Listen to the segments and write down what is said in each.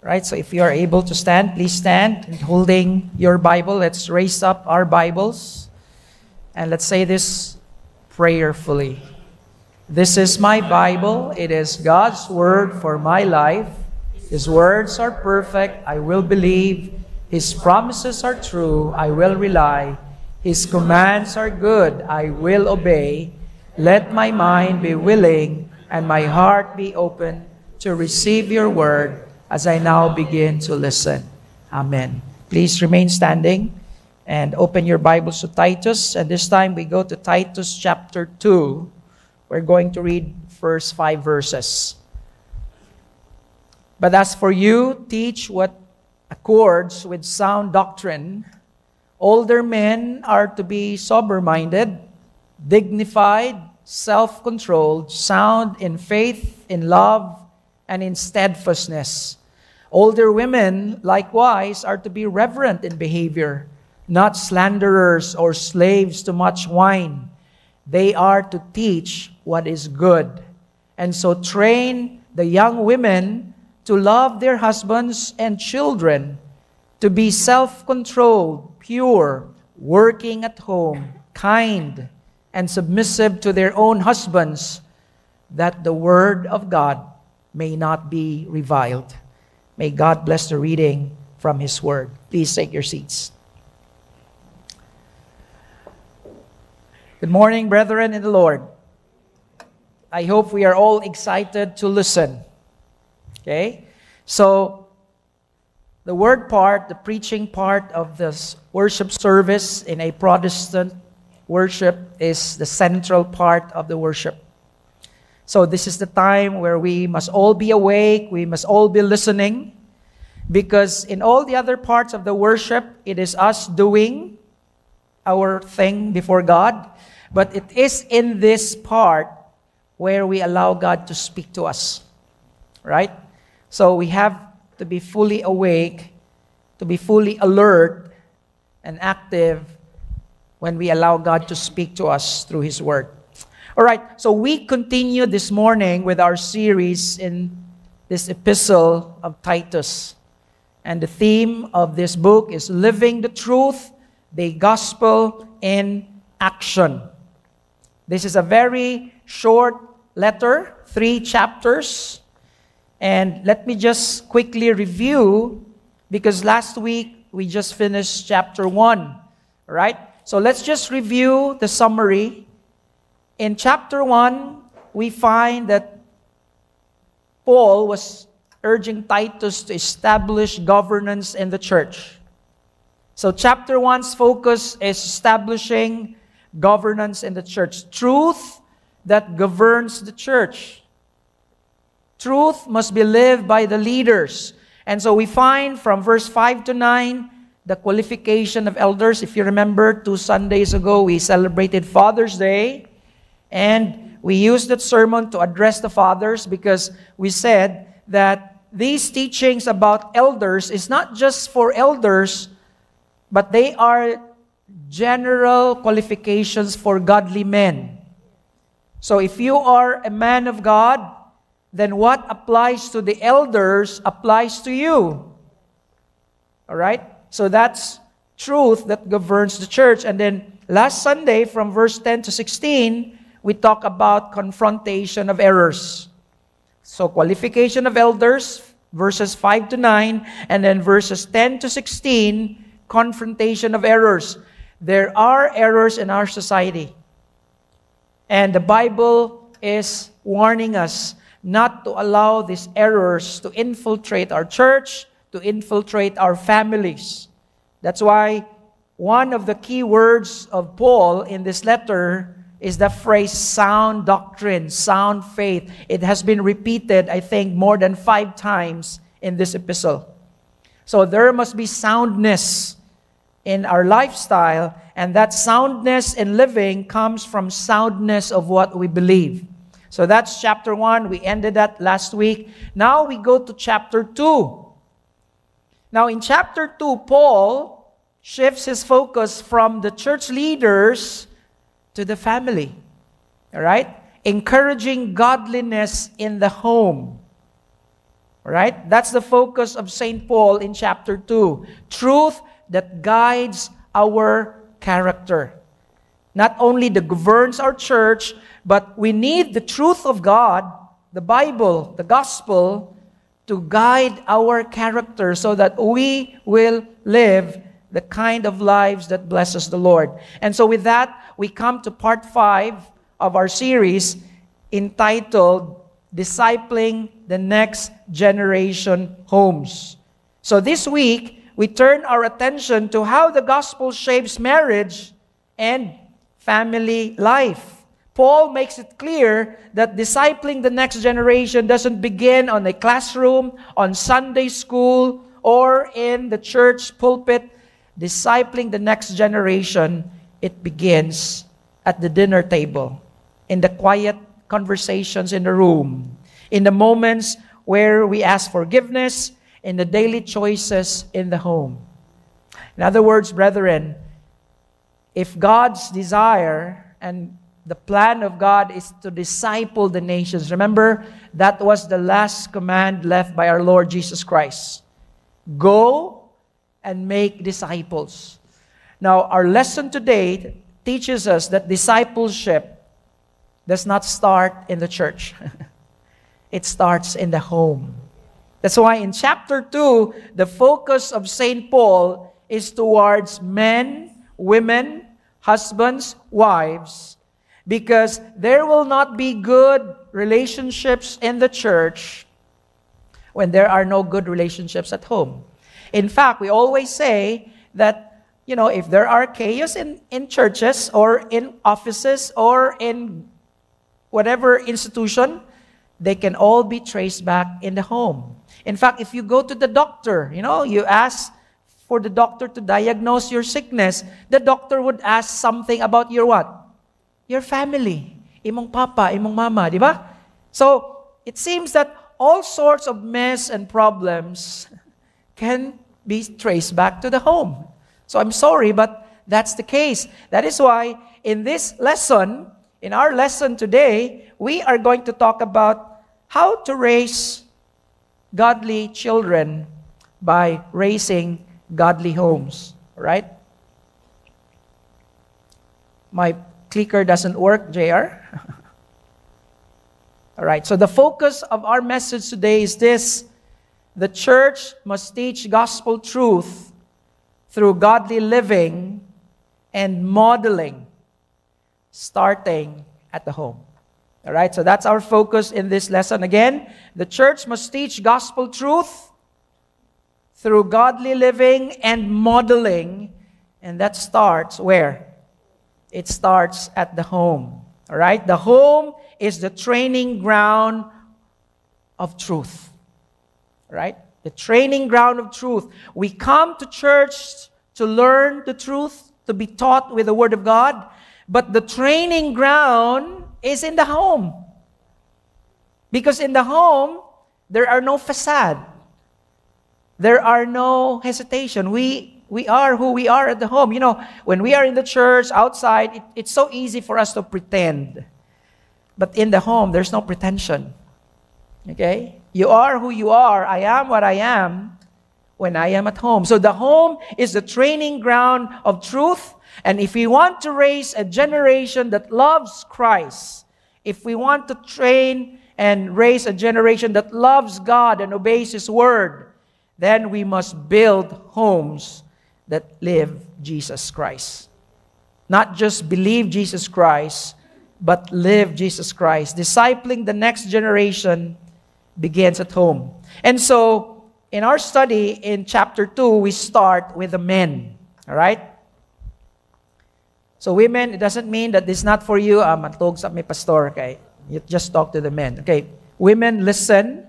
Right? So if you are able to stand, please stand. And holding your Bible, let's raise up our Bibles. And let's say this prayerfully. This is my Bible. It is God's Word for my life. His words are perfect. I will believe. His promises are true. I will rely. His commands are good. I will obey. Let my mind be willing and my heart be open to receive your word as I now begin to listen. Amen. Please remain standing and open your Bibles to Titus. And this time we go to Titus chapter 2. We're going to read first 5 verses. But as for you, teach what accords with sound doctrine. Older men are to be sober-minded, dignified, self-controlled, sound in faith, in love, and in steadfastness. Older women, likewise, are to be reverent in behavior, not slanderers or slaves to much wine. They are to teach what is good. And so train the young women to love their husbands and children, to be self-controlled, pure, working at home, kind, and submissive to their own husbands, that the word of God may not be reviled. May God bless the reading from His word. Please take your seats. Good morning, brethren in the Lord. I hope we are all excited to listen. Okay? So, the word part, the preaching part of this worship service in a Protestant worship is the central part of the worship. So this is the time where we must all be awake, we must all be listening, because in all the other parts of the worship, it is us doing our thing before God, but it is in this part where we allow God to speak to us, right? So we have to be fully awake, to be fully alert and active when we allow God to speak to us through His word. All right, so we continue this morning with our series in this epistle of Titus. And the theme of this book is Living the Truth, the Gospel in Action. This is a very short letter, 3 chapters. And let me just quickly review, because last week we just finished chapter 1, right? So let's just review the summary. In chapter 1, we find that Paul was urging Titus to establish governance in the church. So chapter 1's focus is establishing governance in the church. Truth that governs the church. Truth must be lived by the leaders. And so we find from verse 5 to 9, the qualification of elders. If you remember, 2 Sundays ago, we celebrated Father's Day. And we used that sermon to address the fathers because we said that these teachings about elders is not just for elders, but they are general qualifications for godly men. So if you are a man of God, then what applies to the elders applies to you. All right? So that's truth that governs the church. And then last Sunday, from verse 10 to 16, we talk about confrontation of errors. So qualification of elders, verses 5 to 9, and then verses 10 to 16, confrontation of errors. There are errors in our society. And the Bible is warning us not to allow these errors to infiltrate our church, to infiltrate our families. That's why one of the key words of Paul in this letter is the phrase sound doctrine, sound faith. It has been repeated, I think, more than 5 times in this epistle. So there must be soundness in our lifestyle, and that soundness in living comes from soundness of what we believe. So that's chapter 1. We ended that last week. Now we go to chapter 2. Now in chapter 2, Paul shifts his focus from the church leaders to the family. All right? Encouraging godliness in the home. All right? That's the focus of St. Paul in chapter 2. Truth that guides our character. Not only that governs our church, but we need the truth of God, the Bible, the gospel, to guide our character so that we will live the kind of lives that blesses the Lord. And so with that, we come to part 5 of our series entitled Discipling the Next Generation Homes. So this week, we turn our attention to how the gospel shapes marriage and family life. Paul makes it clear that discipling the next generation doesn't begin on a classroom, on Sunday school, or in the church pulpit. Discipling the next generation, it begins at the dinner table, in the quiet conversations in the room, in the moments where we ask forgiveness, in the daily choices in the home. In other words, brethren, if God's desire and the plan of God is to disciple the nations, remember, that was the last command left by our Lord Jesus Christ. Go and make disciples. Now, our lesson today teaches us that discipleship does not start in the church. It starts in the home. That's why in chapter 2, the focus of St. Paul is towards men, women, husbands, wives, because there will not be good relationships in the church when there are no good relationships at home. In fact, we always say that, if there are chaos in churches or in offices or in whatever institution, they can all be traced back in the home. In fact, if you go to the doctor, you ask for the doctor to diagnose your sickness, the doctor would ask something about your what? Your family. Imong papa, imong mama, di ba? So, it seems that all sorts of mess and problems can be traced back to the home. So, I'm sorry, but that's the case. That is why, in this lesson, in our lesson today, we are going to talk about how to raise godly children by raising godly homes. All right? My clicker doesn't work, JR. All right, so the focus of our message today is this: the church must teach gospel truth through godly living and modeling, starting at the home. All right, so that's our focus in this lesson. Again, the church must teach gospel truth through godly living and modeling, and that starts where? It starts at the home. All right? The home is the training ground of truth. All right? The training ground of truth. We come to church to learn the truth, to be taught with the Word of God, but the training ground is in the home. Because in the home, there are no facade. There are no hesitation. We are who we are at the home. When we are in the church, outside, it's so easy for us to pretend. But in the home, there's no pretension. Okay? You are who you are. I am what I am when I am at home. So the home is the training ground of truth. And if we want to raise a generation that loves Christ, if we want to train and raise a generation that loves God and obeys His Word, then we must build homes that live Jesus Christ. Not just believe Jesus Christ, but live Jesus Christ. Discipling the next generation begins at home. And so, in our study in chapter 2, we start with the men. All right? So women, it doesn't mean that this is not for you. Matog sa may pastor, okay? You just talk to the men. Okay, women, listen.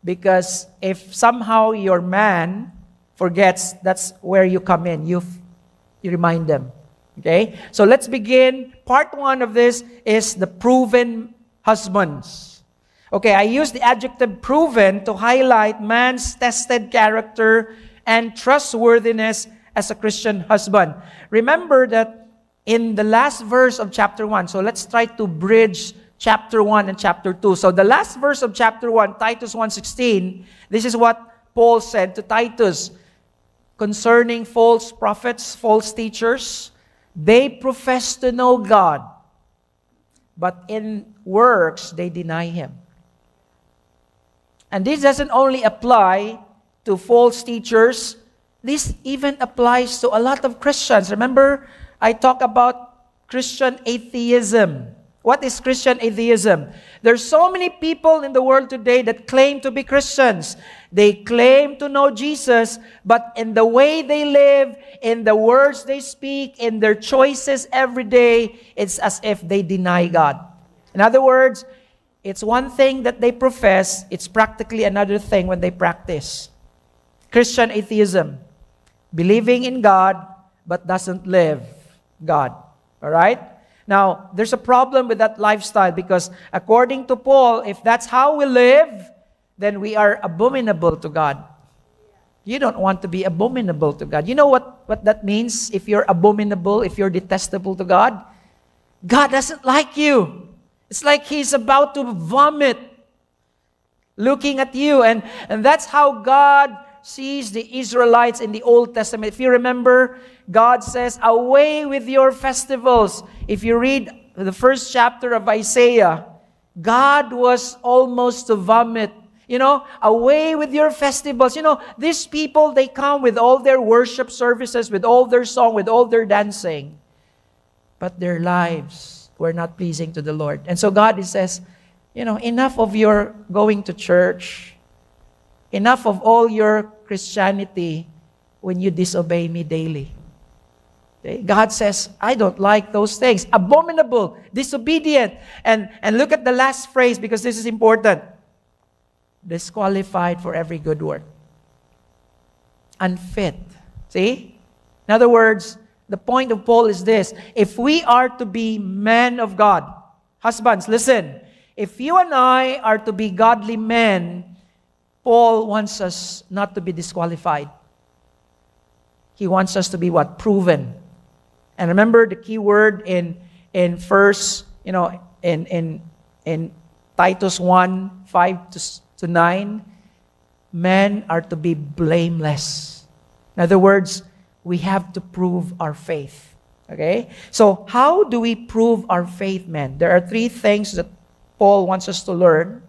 Because if somehow your man forgets, that's where you come in. You remind them. Okay? So let's begin. Part 1 of this is the proven husbands. Okay, I use the adjective proven to highlight man's tested character and trustworthiness as a Christian husband. Remember that in the last verse of chapter 1, so let's try to bridge chapter 1 and chapter 2. So the last verse of chapter 1, Titus 1:16, this is what Paul said to Titus concerning false prophets, false teachers. They profess to know God, but in works they deny Him. And this doesn't only apply to false teachers. This even applies to a lot of Christians. Remember, I talk about Christian atheism. What is Christian atheism? There's so many people in the world today that claim to be Christians. They claim to know Jesus, but in the way they live, in the words they speak, in their choices every day, it's as if they deny God. In other words, it's one thing that they profess, it's practically another thing when they practice. Christian atheism. Believing in God, but doesn't live God. All right? Now, there's a problem with that lifestyle because according to Paul, if that's how we live, then we are abominable to God. You don't want to be abominable to God. You know what that means? If you're abominable, if you're detestable to God, God doesn't like you. It's like He's about to vomit looking at you. And that's how God sees the Israelites in the Old Testament. If you remember, God says, away with your festivals. If you read the first chapter of Isaiah, God was almost to vomit. Away with your festivals. These people, they come with all their worship services, with all their song, with all their dancing. But their lives were not pleasing to the Lord. And so God says, enough of your going to church. Enough of all your Christianity when you disobey me daily. Okay? God says, I don't like those things. Abominable, disobedient. And look at the last phrase because this is important. Disqualified for every good work. Unfit. See? In other words, the point of Paul is this. If we are to be men of God, husbands, listen. If you and I are to be godly men, Paul wants us not to be disqualified. He wants us to be what? Proven. And remember the key word in verse, in Titus 1:5-9, men are to be blameless. In other words, we have to prove our faith. Okay? So how do we prove our faith, men? There are three things that Paul wants us to learn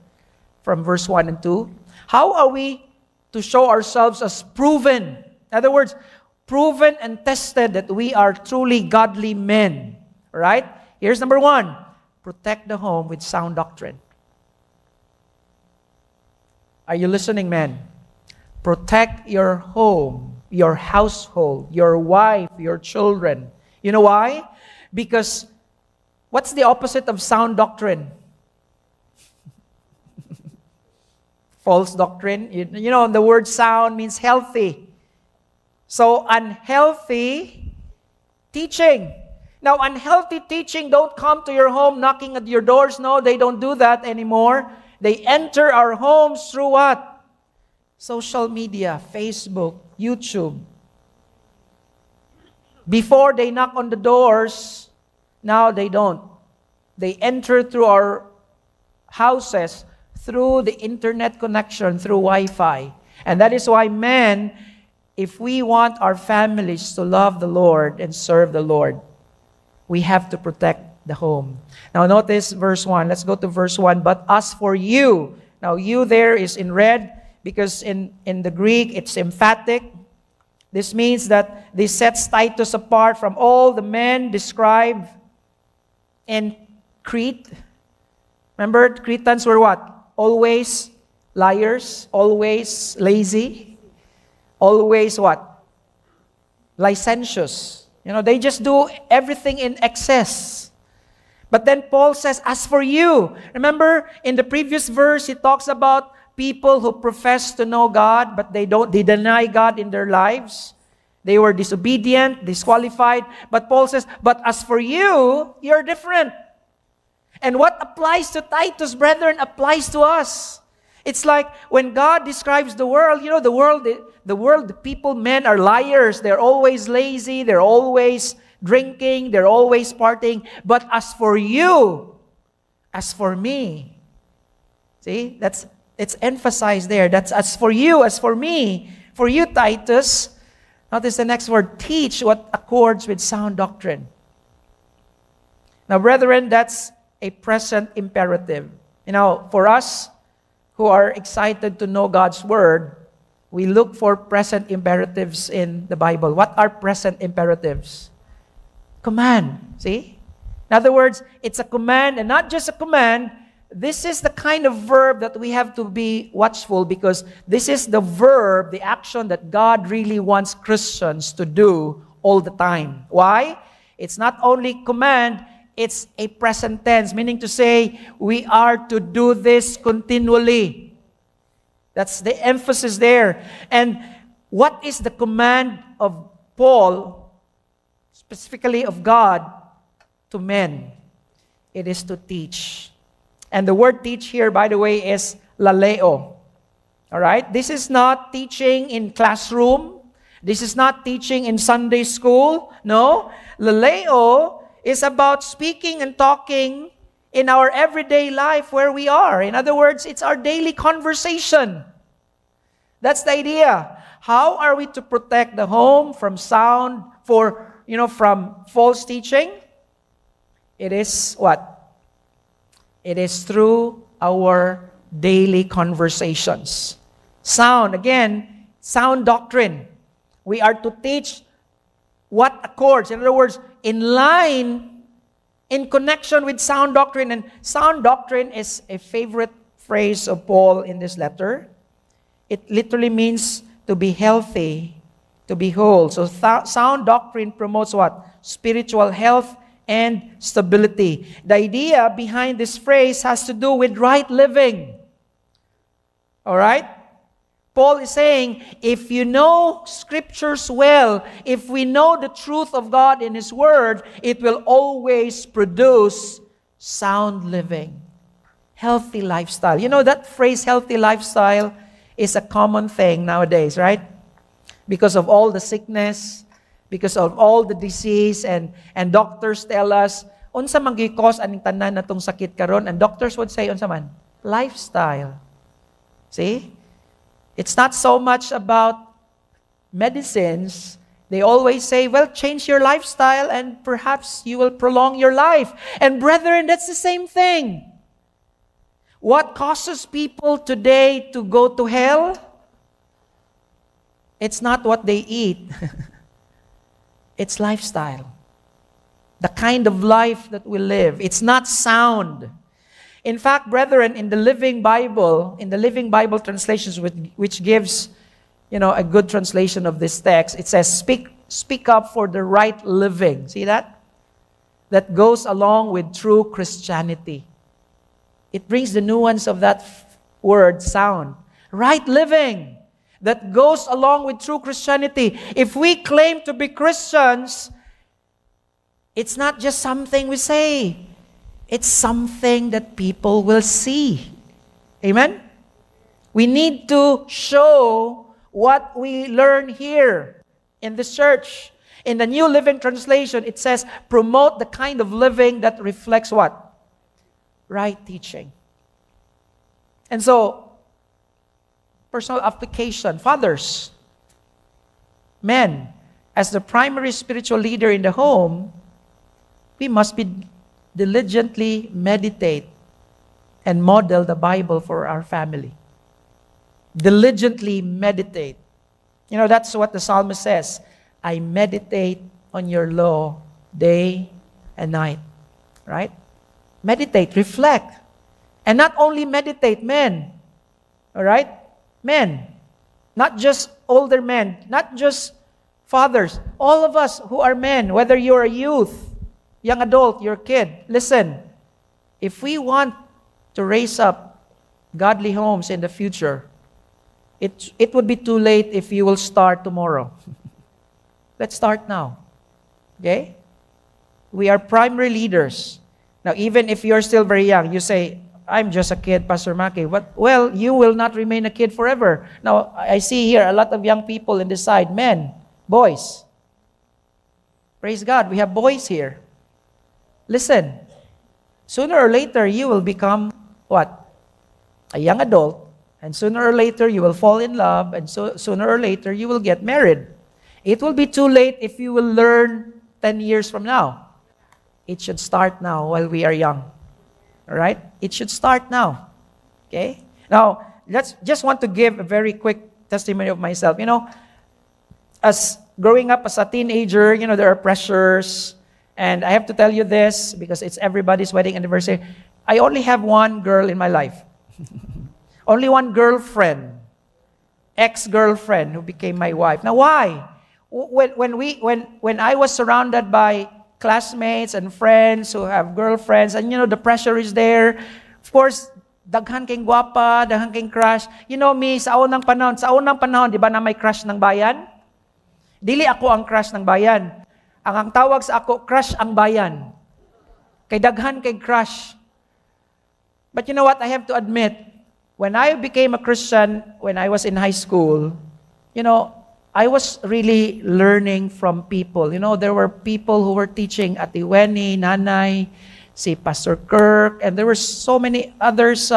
from verse 1 and 2. How are we to show ourselves as proven? In other words, proven and tested that we are truly godly men. All right? Here's number 1. Protect the home with sound doctrine. Are you listening, men? Protect your home, your household, your wife, your children. You know why? Because what's the opposite of sound doctrine? False doctrine. The word sound means healthy. So, unhealthy teaching. Now, unhealthy teaching don't come to your home knocking at your doors. No, they don't do that anymore. They enter our homes through what? Social media, Facebook, YouTube. Before they knock on the doors, now they don't. They enter through our houses through the internet connection, through Wi-Fi. And that is why men, if we want our families to love the Lord and serve the Lord, we have to protect the home. Now notice verse 1. Let's go to verse 1. But as for you, now you there is in red because in the Greek it's emphatic. This means that this sets Titus apart from all the men described in Crete. Remember, Cretans were what? Always liars, always lazy, always what? Licentious. They just do everything in excess. But then Paul says, as for you, remember in the previous verse, he talks about people who profess to know God, but they deny God in their lives. They were disobedient, disqualified. But Paul says, but as for you, you're different. And what applies to Titus, brethren, applies to us. It's like when God describes the world, the people, men are liars. They're always lazy. They're always drinking. They're always partying. But as for you, As for me. See, it's emphasized there. That's as for you, as for me. For you, Titus. Notice the next word, teach what accords with sound doctrine. Now, brethren, that's a present imperative. For us who are excited to know God's Word, we look for present imperatives in the Bible. What are present imperatives? Command. See? In other words, it's a command, and not just a command. This is the kind of verb that we have to be watchful, because this is the verb, the action that God really wants Christians to do all the time. Why? It's not only command, it's a present tense, meaning to say we are to do this continually. That's the emphasis there. And what is the command of Paul, specifically of God, to men? It is to teach. And the word teach here, by the way, is laleo. All right? This is not teaching in classroom. This is not teaching in Sunday school. No. Laleo is about speaking and talking in our everyday life where we are. In other words, it's our daily conversation. That's the idea. How are we to protect the home from from false teaching? It is what? It is through our daily conversations. Sound doctrine. We are to teach what accords. In other words, in line, in connection with sound doctrine. And sound doctrine is a favorite phrase of Paul in this letter. It literally means to be healthy, to be whole. So sound doctrine promotes what? Spiritual health and stability. The idea behind this phrase has to do with right living. All right? Paul is saying, if you know Scriptures well, if we know the truth of God in His Word, it will always produce sound living, healthy lifestyle. That phrase, healthy lifestyle, is a common thing nowadays, right? Because of all the sickness, because of all the disease, and doctors tell us, unsa man gi-cause aning tanan natong sakit karon, and doctors would say, unsa man? Lifestyle. See? It's not so much about medicines. They always say, well, change your lifestyle and perhaps you will prolong your life. And brethren, that's the same thing. What causes people today to go to hell? It's not what they eat. It's lifestyle. The kind of life that we live. It's not sound. In fact, brethren, in the Living Bible translations, which gives, a good translation of this text, it says, speak up for the right living. See that? That goes along with true Christianity. It brings the nuance of that word, sound. Right living that goes along with true Christianity. If we claim to be Christians, it's not just something we say. It's something that people will see. Amen? We need to show what we learn here in this church. In the New Living Translation, it says, promote the kind of living that reflects what? Right teaching. And so, personal application. Fathers, men, as the primary spiritual leader in the home, we must be diligently meditate and model the Bible for our family. Diligently meditate. That's what the psalmist says. I meditate on your law day and night. Right? Meditate, reflect. And not only meditate, men. All right? Men. Not just older men. Not just fathers. All of us who are men, whether you're a youth, young adult, your kid, listen, if we want to raise up godly homes in the future, it would be too late if you will start tomorrow. Let's start now. Okay? We are primary leaders. Now, even if you're still very young, you say, I'm just a kid, Pastor Maki. Well, you will not remain a kid forever. Now, I see here a lot of young people in this side, men, boys. Praise God, we have boys here. Listen, sooner or later, you will become what? A young adult. And sooner or later, you will fall in love. And sooner or later, you will get married. It will be too late if you will learn 10 years from now. It should start now while we are young. All right? It should start now. Okay? Now, just want to give a very quick testimony of myself. As growing up as a teenager, there are pressures. And I have to tell you this because it's everybody's wedding anniversary. I only have one girl in my life. Only one girlfriend. Ex-girlfriend who became my wife. Now, why? When I was surrounded by classmates and friends who have girlfriends, and the pressure is there. Of course, daghan kang gwapa, daghan kang crush. Me, sa unang panahon, di ba na may crush ng bayan? Dili ako ang crush ng bayan. Ang tawag sa ako, crush ang bayan. Kay daghan kay crush. But you know what? I have to admit, when I became a Christian, when I was in high school, I was really learning from people. There were people who were teaching at Iweni, Nanay, si Pastor Kirk, and there were so many others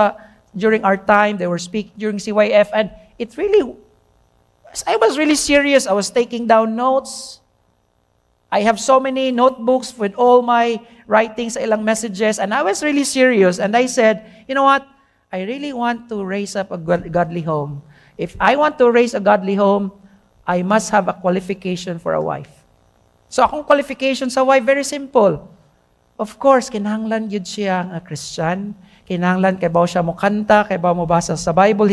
during our time. They were speaking during CYF, and I was really serious. I was taking down notes. I have so many notebooks with all my writings, ilang messages, and I was really serious. And I said, you know what? I really want to raise up a godly home. If I want to raise a godly home, I must have a qualification for a wife. So akong qualification sa wife, very simple. Of course, kinahanglan yun siya nga Christian. Kinahanglan kay ba siya mo kanta, kay ba mo basa sa Bible,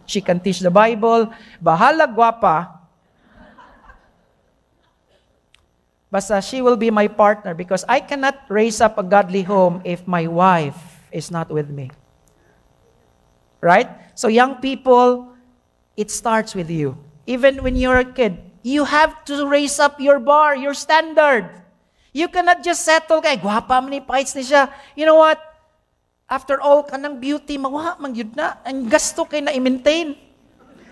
she can teach the Bible. Bahala gwapa. Basta she will be my partner because I cannot raise up a godly home if my wife is not with me. Right? So young people, it starts with you. Even when you're a kid, you have to raise up your bar, your standard. You cannot just settle kay gwapa man ni fights ni siya. You know what? After all, kanang beauty mawa man gyud na. Ang gasto kay na i-maintain.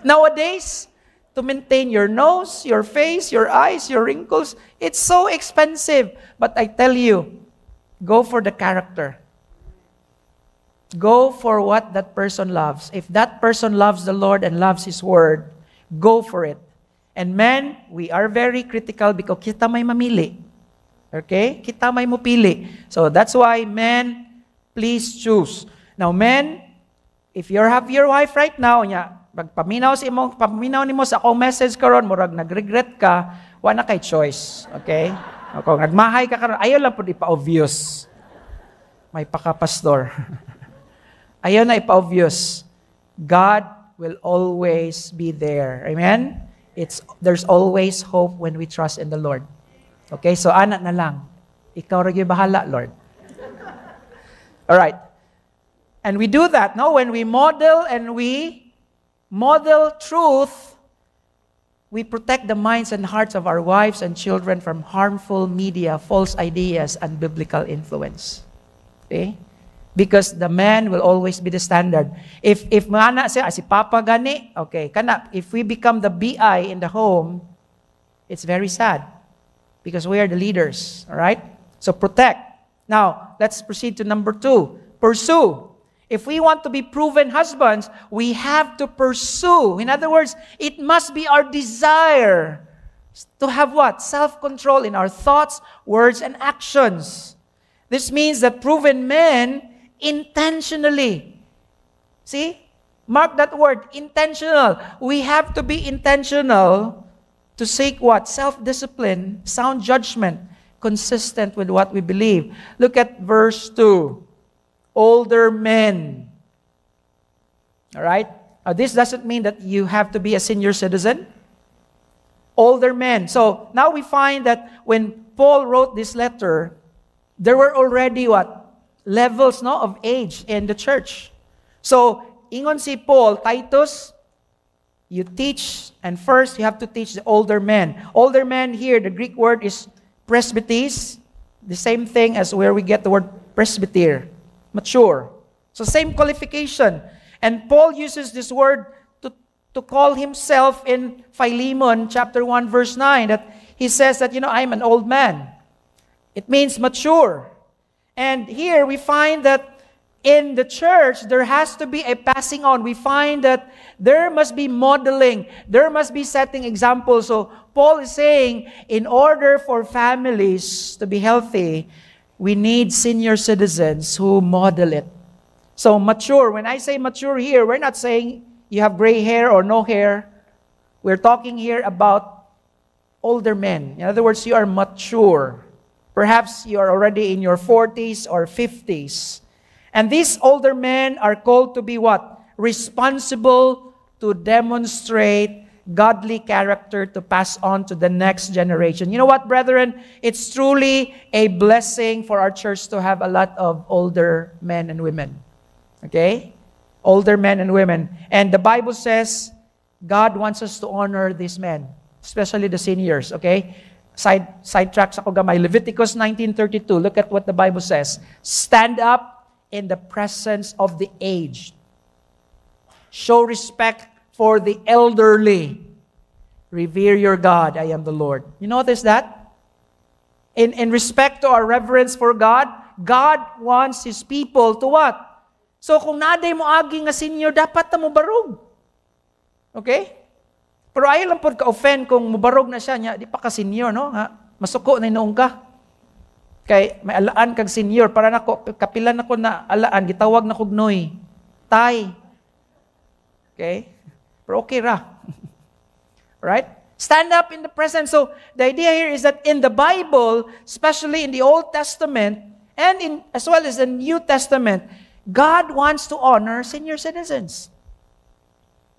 Nowadays, to maintain your nose, your face, your eyes, your wrinkles, it's so expensive. But I tell you, go for the character. Go for what that person loves. If that person loves the Lord and loves His Word, go for it. And men, we are very critical because kita may mamili. Okay? Kita may mupili. So that's why men, please choose. Now men, if you have your wife right now, paminaw nimo sa akong message karon, murag nagregret ka, wala kay choice. Okay? Kung nagmahay ka karon, ayaw lang po ipa-obvious. May paka-pastor. Ayaw na ipa-obvious. God will always be there. Amen? There's always hope when we trust in the Lord. Okay? So, anak na lang. Ikaw rin yung bahala, Lord. All right. And we do that, no? When we model truth, we protect the minds and hearts of our wives and children from harmful media, false ideas, and biblical influence. Okay? Because the man will always be the standard. If mana siya, si Papa gani, okay, if we become the BI in the home, it's very sad. Because we are the leaders, all right? So protect. Now, let's proceed to number 2. Pursue. If we want to be proven husbands, we have to pursue. In other words, it must be our desire to have what? Self-control in our thoughts, words, and actions. This means that proven men intentionally. See? Mark that word, intentional. We have to be intentional to seek what? Self-discipline, sound judgment, consistent with what we believe. Look at verse 2. Older men. All right? Now, this doesn't mean that you have to be a senior citizen. Older men. So, now we find that when Paul wrote this letter, there were already what? Levels of age in the church. So, ingon si Paul, Titus, you teach, and first you have to teach the older men. Older men here, the Greek word is presbytes, the same thing as where we get the word presbyter, mature. So same qualification. And Paul uses this word to call himself in Philemon chapter 1 verse 9, that he says that, I'm an old man. It means mature. And here we find that in the church, there has to be a passing on. We find that there must be modeling. There must be setting examples. So Paul is saying, in order for families to be healthy, we need senior citizens who model it. So mature, when I say mature here, we're not saying you have gray hair or no hair. We're talking here about older men. In other words, you are mature. Perhaps you are already in your 40s or 50s. And these older men are called to be what? Responsible to demonstrate godly character to pass on to the next generation. You know what, brethren? It's truly a blessing for our church to have a lot of older men and women. Okay? Older men and women. And the Bible says God wants us to honor these men, especially the seniors. Okay? Sidetrack sa ko gamay. Leviticus 19:32. Look at what the Bible says. Stand up in the presence of the aged. Show respect for the elderly. Revere your God. I am the Lord. You notice that? In respect to our reverence for God, God wants His people to what? So kung naday mo agi nga senior, dapat na mo barog. Okay? Pero ayaw lang po ka-offend kung mubarog na siya niya, di pa ka senior, no? Ha? Masuko na inoong ka. Kay may alaan kag senior para nako kapilan nako na alaan gitawag na kog noy. Tay. Okay? Pero okay ra. Right? Stand up in the presence. So the idea here is that in the Bible, especially in the Old Testament and as well as the New Testament, God wants to honor senior citizens.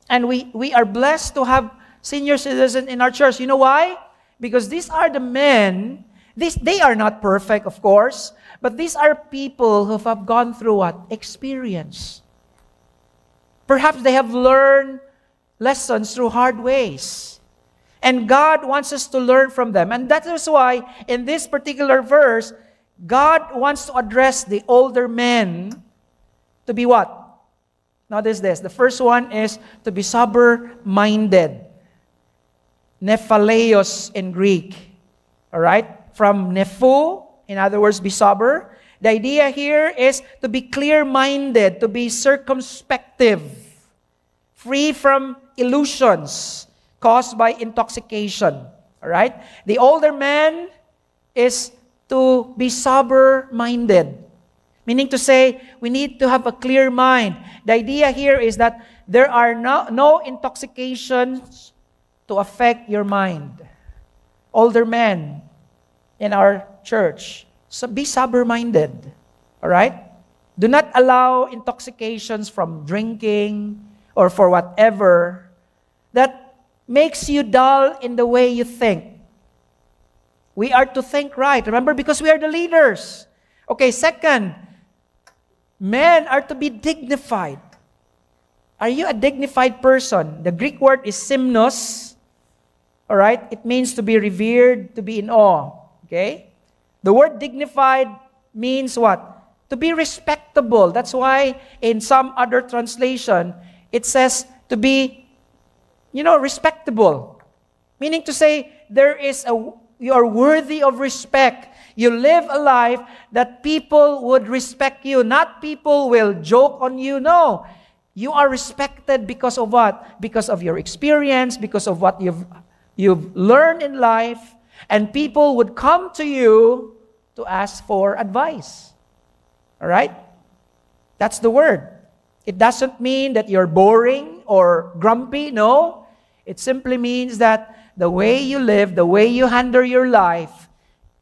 And we are blessed to have senior citizens in our church. You know why? Because these are the men. They are not perfect, of course, but these are people who have gone through what? Experience. Perhaps they have learned lessons through hard ways. And God wants us to learn from them. And that is why, in this particular verse, God wants to address the older men to be what? Notice this. The first one is to be sober-minded. Nephaleos in Greek. All right? From nephu, in other words, be sober. The idea here is to be clear-minded, to be circumspective, free from illusions caused by intoxication. All right? The older man is to be sober-minded, meaning to say we need to have a clear mind. The idea here is that there are no intoxications to affect your mind. Older men in our church, so be sober-minded. All right? Do not allow intoxications from drinking or for whatever that makes you dull in the way you think. We are to think right. Remember, because we are the leaders. Okay, second, men are to be dignified. Are you a dignified person? The Greek word is simnos. All right? It means to be revered, to be in awe. Okay? The word dignified means what? To be respectable. That's why in some other translation, it says to be, respectable. Meaning to say, you are worthy of respect. You live a life that people would respect you. Not people will joke on you. No. You are respected because of what? Because of your experience, because of what you've learned in life. And people would come to you to ask for advice. All right? That's the word. It doesn't mean that you're boring or grumpy. No. It simply means that the way you live, the way you handle your life,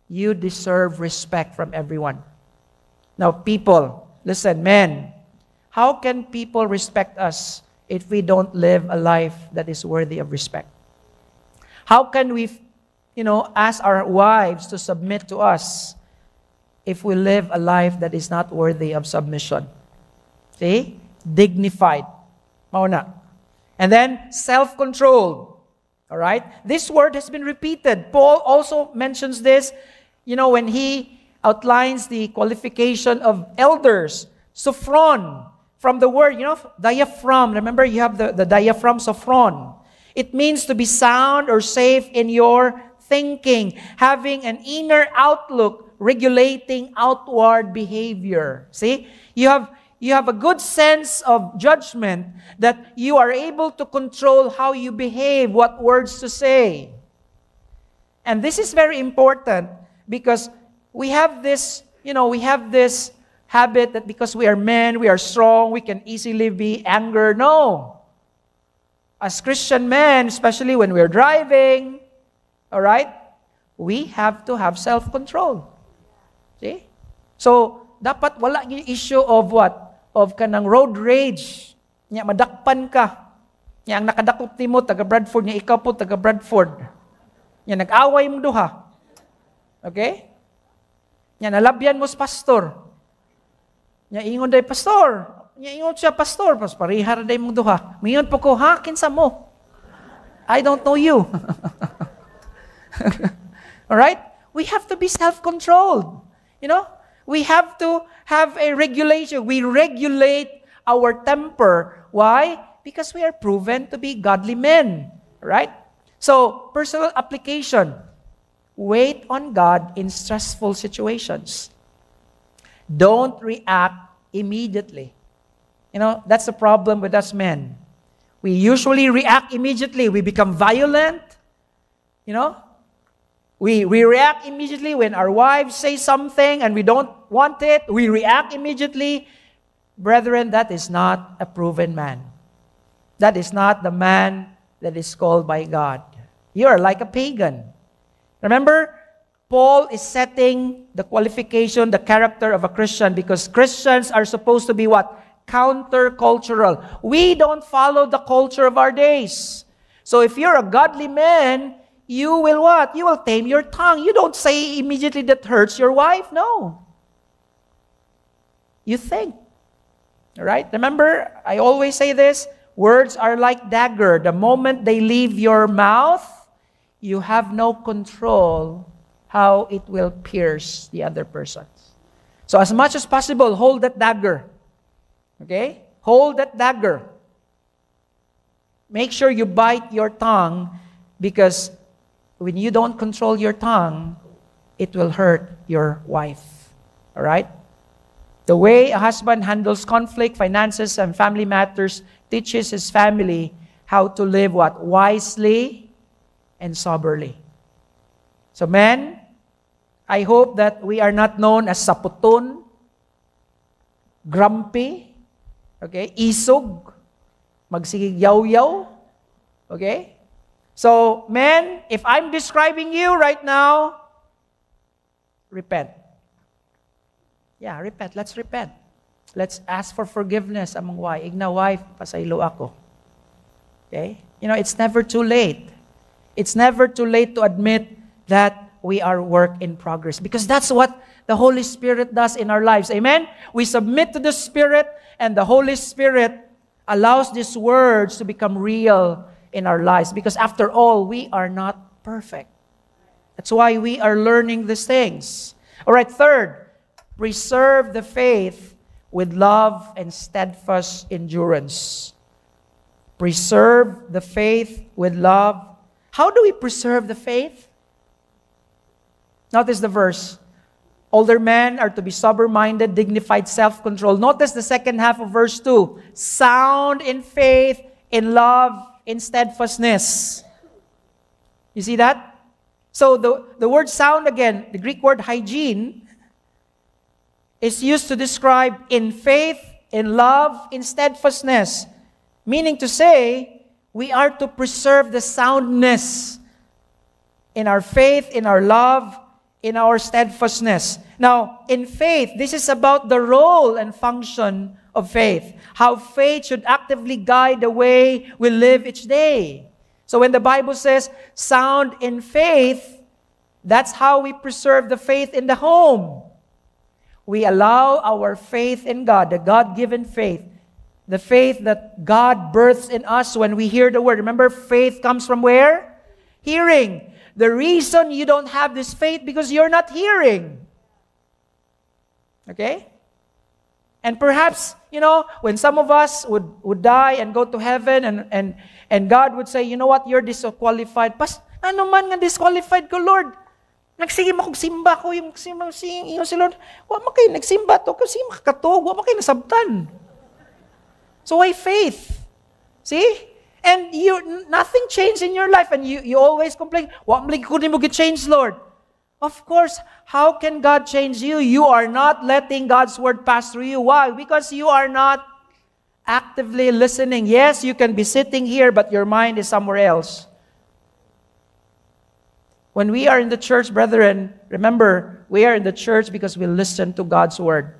you deserve respect from everyone. Now, people, listen, men, how can people respect us if we don't live a life that is worthy of respect? How can we ask our wives to submit to us if we live a life that is not worthy of submission? See? Dignified. Mauna. And then, self-controlled. All right? This word has been repeated. Paul also mentions this, when he outlines the qualification of elders. Sophron. From the word, diaphragm. Remember, you have the diaphragm, sophron. It means to be sound or safe in your thinking, having an inner outlook regulating outward behavior. See? You have a good sense of judgment that you are able to control how you behave, what words to say. And this is very important because we have this habit that because we are men, we are strong, we can easily be angered. No. As Christian men, especially when we're driving, all right, we have to have self-control. See? So, dapat wala yung issue of what? Of kanang road rage. Nya, madakpan ka. Nya, ang nakadakop ni mo, taga Bradford. Nya, ikaw po, taga Bradford. Nya, nag-away mong duha. Okay? Nya, nalabyan mo sa pastor. Nya, ingon day pastor. Nya, ingon siya, pastor. Pas parihar day mong duha. Mayon po ko, ha? Kinsa mo? I don't know you. Alright? We have to be self-controlled. You know? We have to have a regulation. We regulate our temper. Why? Because we are proven to be godly men. Right? So, personal application. Wait on God in stressful situations. Don't react immediately. You know, that's the problem with us men. We usually react immediately. We become violent. You know? We react immediately when our wives say something and we don't want it. We react immediately. Brethren, that is not a proven man. That is not the man that is called by God. You are like a pagan. Remember, Paul is setting the qualification, the character of a Christian, because Christians are supposed to be what? Counter-cultural. We don't follow the culture of our days. So if you're a godly man, you will what? You will tame your tongue. You don't say immediately that hurts your wife. No. You think. All right? Remember, I always say this, words are like dagger. The moment they leave your mouth, you have no control how it will pierce the other person. So as much as possible, hold that dagger. Okay? Hold that dagger. Make sure you bite your tongue, because when you don't control your tongue, it will hurt your wife. All right? The way a husband handles conflict, finances, and family matters teaches his family how to live what? Wisely and soberly. So men, I hope that we are not known as saputon, grumpy, okay, isog, magsigig yaw-yaw, okay? So, men, if I'm describing you right now, repent. Yeah, repent. Let's repent. Let's ask for forgiveness among wife. Igna wife, pasaylo ako. Okay? You know, it's never too late. It's never too late to admit that we are work in progress, because that's what the Holy Spirit does in our lives. Amen? We submit to the Spirit, and the Holy Spirit allows these words to become real in our lives, because after all, we are not perfect. That's why we are learning these things. All right, third, preserve the faith with love and steadfast endurance. Preserve the faith with love. How do we preserve the faith? Notice the verse. Older men are to be sober-minded, dignified, self-controlled. Notice the second half of verse 2. Sound in faith, in love, in steadfastness. You see that? So the word sound again, the Greek word hygiene, is used to describe in faith, in love, in steadfastness. Meaning to say, we are to preserve the soundness in our faith, in our love, in our steadfastness. Now, in faith, this is about the role and function of faith. How faith should actively guide the way we live each day. So when the Bible says, sound in faith, that's how we preserve the faith in the home. We allow our faith in God, the God-given faith, the faith that God births in us when we hear the word. Remember, faith comes from where? Hearing. The reason you don't have this faith because you're not hearing. Okay? And perhaps, you know, when some of us would die and go to heaven and God would say, you know what, you're disqualified. Pas, ano man nga disqualified ko, Lord? Nagsige mo kong simba ko, yung si Lord, wa man kayo nagsimba to, kasi makakatog, wa man kayo nasabtan. So why faith? See? And nothing changed in your life, and you always complain, wa man ko mo get-change, Lord. Of course, how can God change you? You are not letting God's word pass through you. Why? Because you are not actively listening. Yes, you can be sitting here, but your mind is somewhere else. When we are in the church, brethren, remember, we are in the church because we listen to God's word.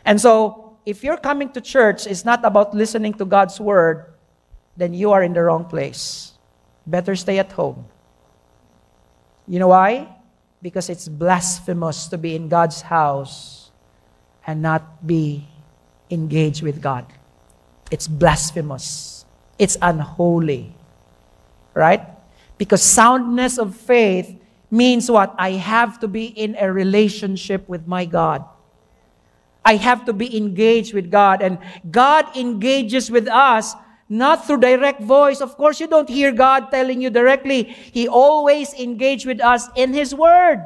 And so, if you're coming to church, it's not about listening to God's word, then you are in the wrong place. Better stay at home. You know why? Because it's blasphemous to be in God's house and not be engaged with God. It's blasphemous. It's unholy. Right? Because soundness of faith means what? I have to be in a relationship with my God. I have to be engaged with God. And God engages with us not through direct voice. Of course, you don't hear God telling you directly. He always engages with us in His Word.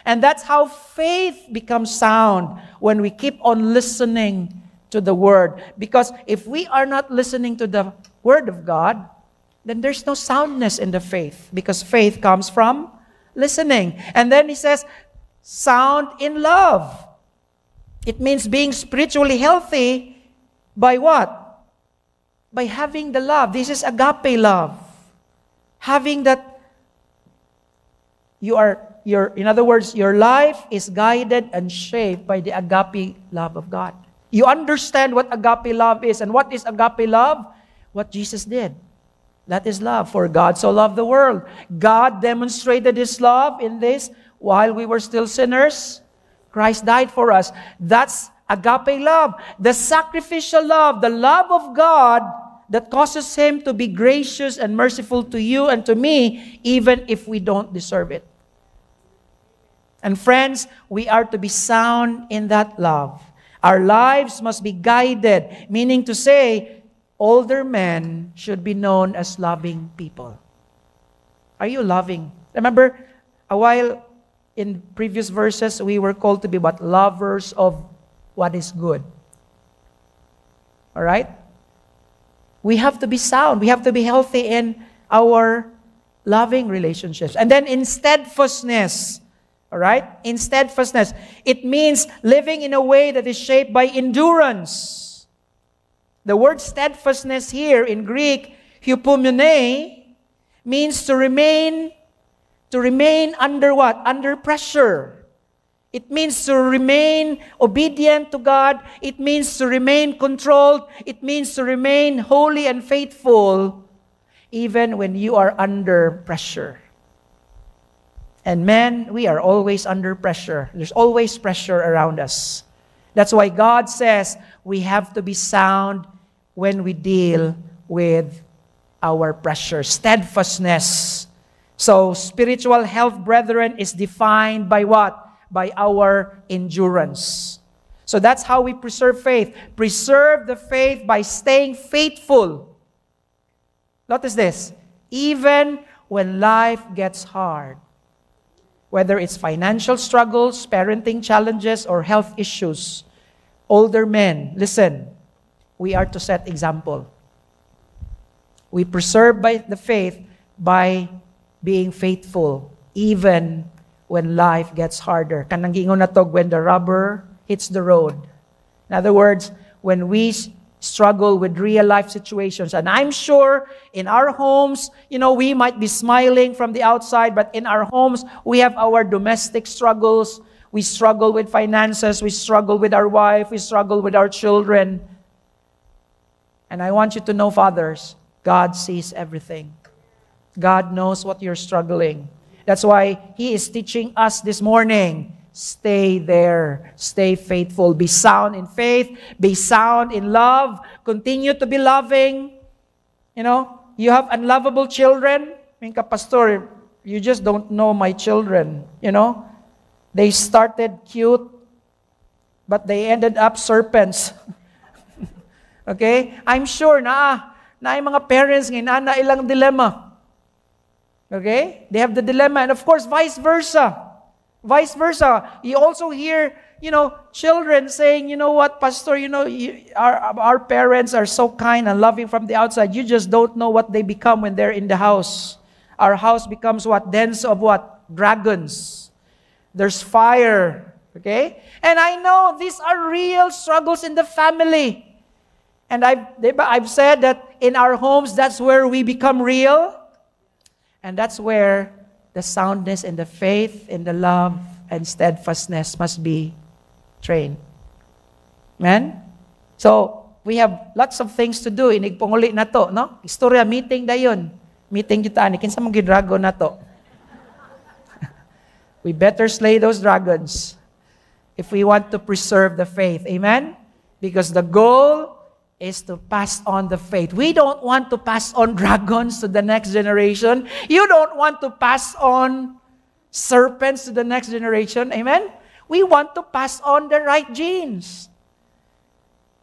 And that's how faith becomes sound, when we keep on listening to the Word. Because if we are not listening to the Word of God, then there's no soundness in the faith. Because faith comes from listening. And then He says, sound in love. It means being spiritually healthy by what? By having the love. This is agape love. Having that in other words, your life is guided and shaped by the agape love of God. You understand what agape love is. And what is agape love? What Jesus did. That is love. For God so loved the world. God demonstrated His love in this while we were still sinners. Christ died for us. That's agape love. The sacrificial love, the love of God that causes Him to be gracious and merciful to you and to me, even if we don't deserve it. And friends, we are to be sound in that love. Our lives must be guided, meaning to say, older men should be known as loving people. Are you loving? Remember, a while in previous verses, we were called to be what? Lovers of what is good. All right? We have to be sound. We have to be healthy in our loving relationships. And then in steadfastness, all right? In steadfastness, it means living in a way that is shaped by endurance. The word steadfastness here in Greek, hypomone, means to remain under what? Under pressure. It means to remain obedient to God. It means to remain controlled. It means to remain holy and faithful even when you are under pressure. And men, we are always under pressure. There's always pressure around us. That's why God says we have to be sound when we deal with our pressure. Steadfastness. So, spiritual health, brethren, is defined by what? By our endurance. So that's how we preserve faith. Preserve the faith by staying faithful. Notice this. Even when life gets hard. Whether it's financial struggles, parenting challenges, or health issues. Older men, listen. We are to set example. We preserve by the faith by being faithful. Even when life gets harder. Kanang giingon na to, when the rubber hits the road. In other words, when we struggle with real life situations. And I'm sure in our homes, we might be smiling from the outside, but in our homes, we have our domestic struggles. We struggle with finances. We struggle with our wife. We struggle with our children. And I want you to know, fathers, God sees everything. God knows what you're struggling. That's why He is teaching us this morning, stay there, stay faithful, be sound in faith, be sound in love, continue to be loving. You have unlovable children. Pastor, you just don't know my children. They started cute, but they ended up serpents. Okay? I'm sure na yung mga parents ngayon, na ilang dilemma. Okay? They have the dilemma. And of course, vice versa. Vice versa. You also hear, children saying, you know what, Pastor, our parents are so kind and loving from the outside. You just don't know what they become when they're in the house. Our house becomes what? Dens of what? Dragons. There's fire. Okay? And I know these are real struggles in the family. And I've said that in our homes, that's where we become real. And that's where the soundness and the faith and the love and steadfastness must be trained. Amen? So, we have lots of things to do. Inigpunguli na to, no? Istorya, meeting da yun. Meeting kita, kinsa mong gidragon na to. We better slay those dragons if we want to preserve the faith. Amen? Because the goal is to pass on the faith. We don't want to pass on dragons to the next generation. You don't want to pass on serpents to the next generation. Amen? We want to pass on the right genes.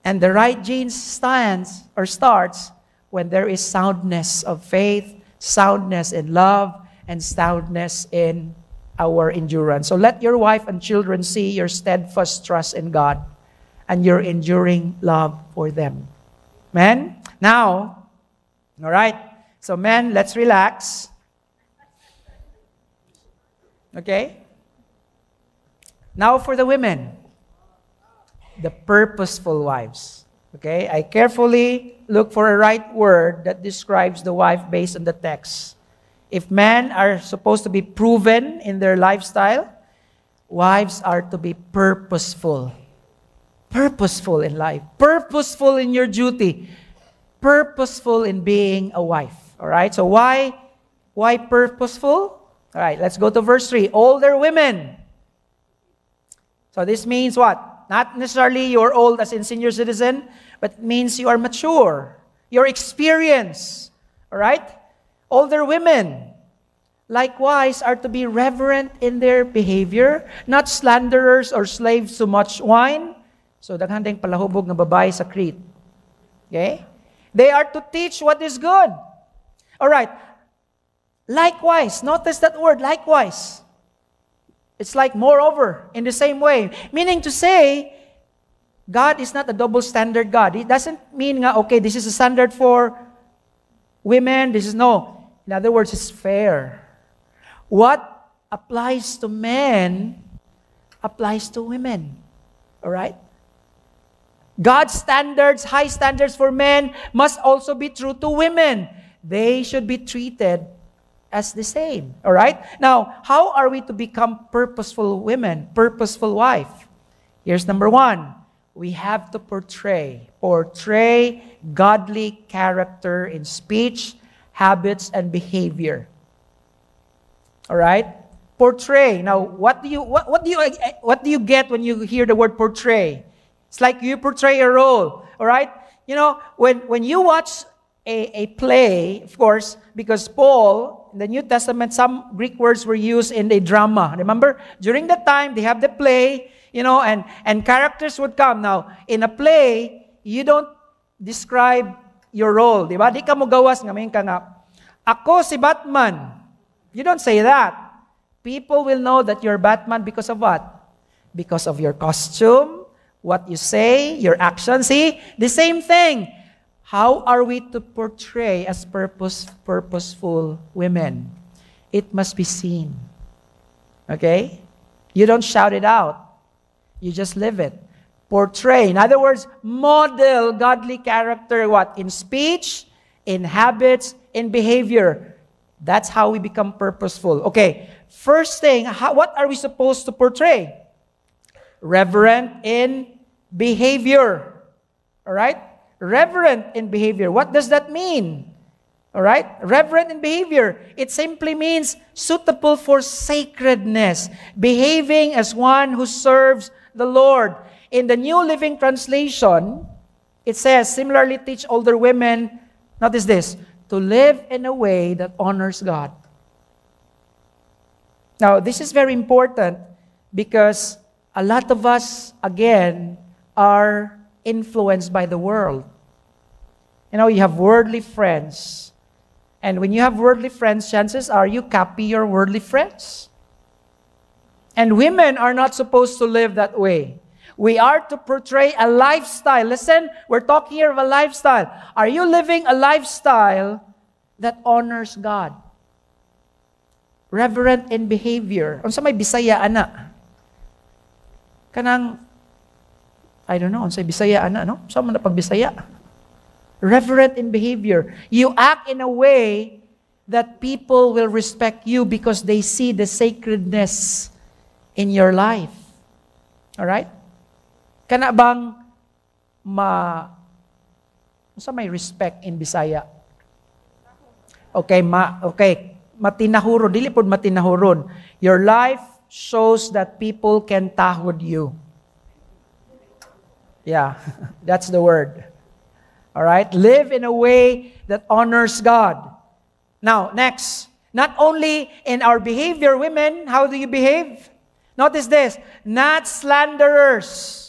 And the right genes starts when there is soundness of faith, soundness in love, and soundness in our endurance. So let your wife and children see your steadfast trust in God and your enduring love for them. Men, now, all right, so men, let's relax. Okay? Now for the women, the purposeful wives. Okay? I carefully look for a right word that describes the wife based on the text. If men are supposed to be proven in their lifestyle, wives are to be purposeful. Purposeful in life. Purposeful in your duty. Purposeful in being a wife. Alright? So why purposeful? Alright, let's go to verse 3. Older women. So this means what? Not necessarily you're old as in senior citizen, but it means you are mature. Your experience. Alright? Older women, likewise, are to be reverent in their behavior, not slanderers or slaves to much wine. So, daghan ding palahubog na babae sa Crete. Okay? They are to teach what is good. Alright. Likewise. Notice that word, likewise. It's like moreover, in the same way. Meaning to say, God is not a double standard God. It doesn't mean nga, okay, this is a standard for women, this is no. In other words, it's fair. What applies to men applies to women. Alright? God's standards, high standards for men, must also be true to women. They should be treated as the same. Alright? Now, how are we to become purposeful women, purposeful wife? Here's number 1. We have to portray godly character in speech, habits, and behavior. Alright? Portray. Now, what do you get when you hear the word portray? It's like you portray a role. Alright? When you watch a play, of course, because Paul, in the New Testament, some Greek words were used in a drama. Remember? During that time, they have the play, and characters would come. Now, in a play, you don't describe your role. Diba? Di ka mo gawas ngayon ka nga, ako si Batman. You don't say that. People will know that you're Batman because of what? Because of your costume, what you say, your actions. See? The same thing. How are we to portray as purposeful women? It must be seen. Okay? You don't shout it out. You just live it. Portray. In other words, model godly character, what? In speech, in habits, in behavior. That's how we become purposeful. Okay, first thing, what are we supposed to portray? Reverent in behavior. Alright? Reverent in behavior. What does that mean? Alright? Reverent in behavior. It simply means suitable for sacredness. Behaving as one who serves the Lord. In the New Living Translation, it says, similarly teach older women, notice this, to live in a way that honors God. Now, this is very important because a lot of us, again, are influenced by the world. You have worldly friends. And when you have worldly friends, chances are you copy your worldly friends. And women are not supposed to live that way. We are to portray a lifestyle. Listen, we're talking here of a lifestyle. Are you living a lifestyle that honors God? Reverent in behavior. Unsa may Bisaya ana? Kanang, I don't know, unsa Bisaya ana, no? Unsa man na pag Bisaya? Reverent in behavior. You act in a way that people will respect you because they see the sacredness in your life. Alright? Kana bang unsa may respect in Bisaya? Okay, matinahuro, dili pod matinahuron. Your life shows that people can tahod you. Yeah, that's the word. Alright? Live in a way that honors God. Now, next. Not only in our behavior, women, how do you behave? Notice this. Not slanderers.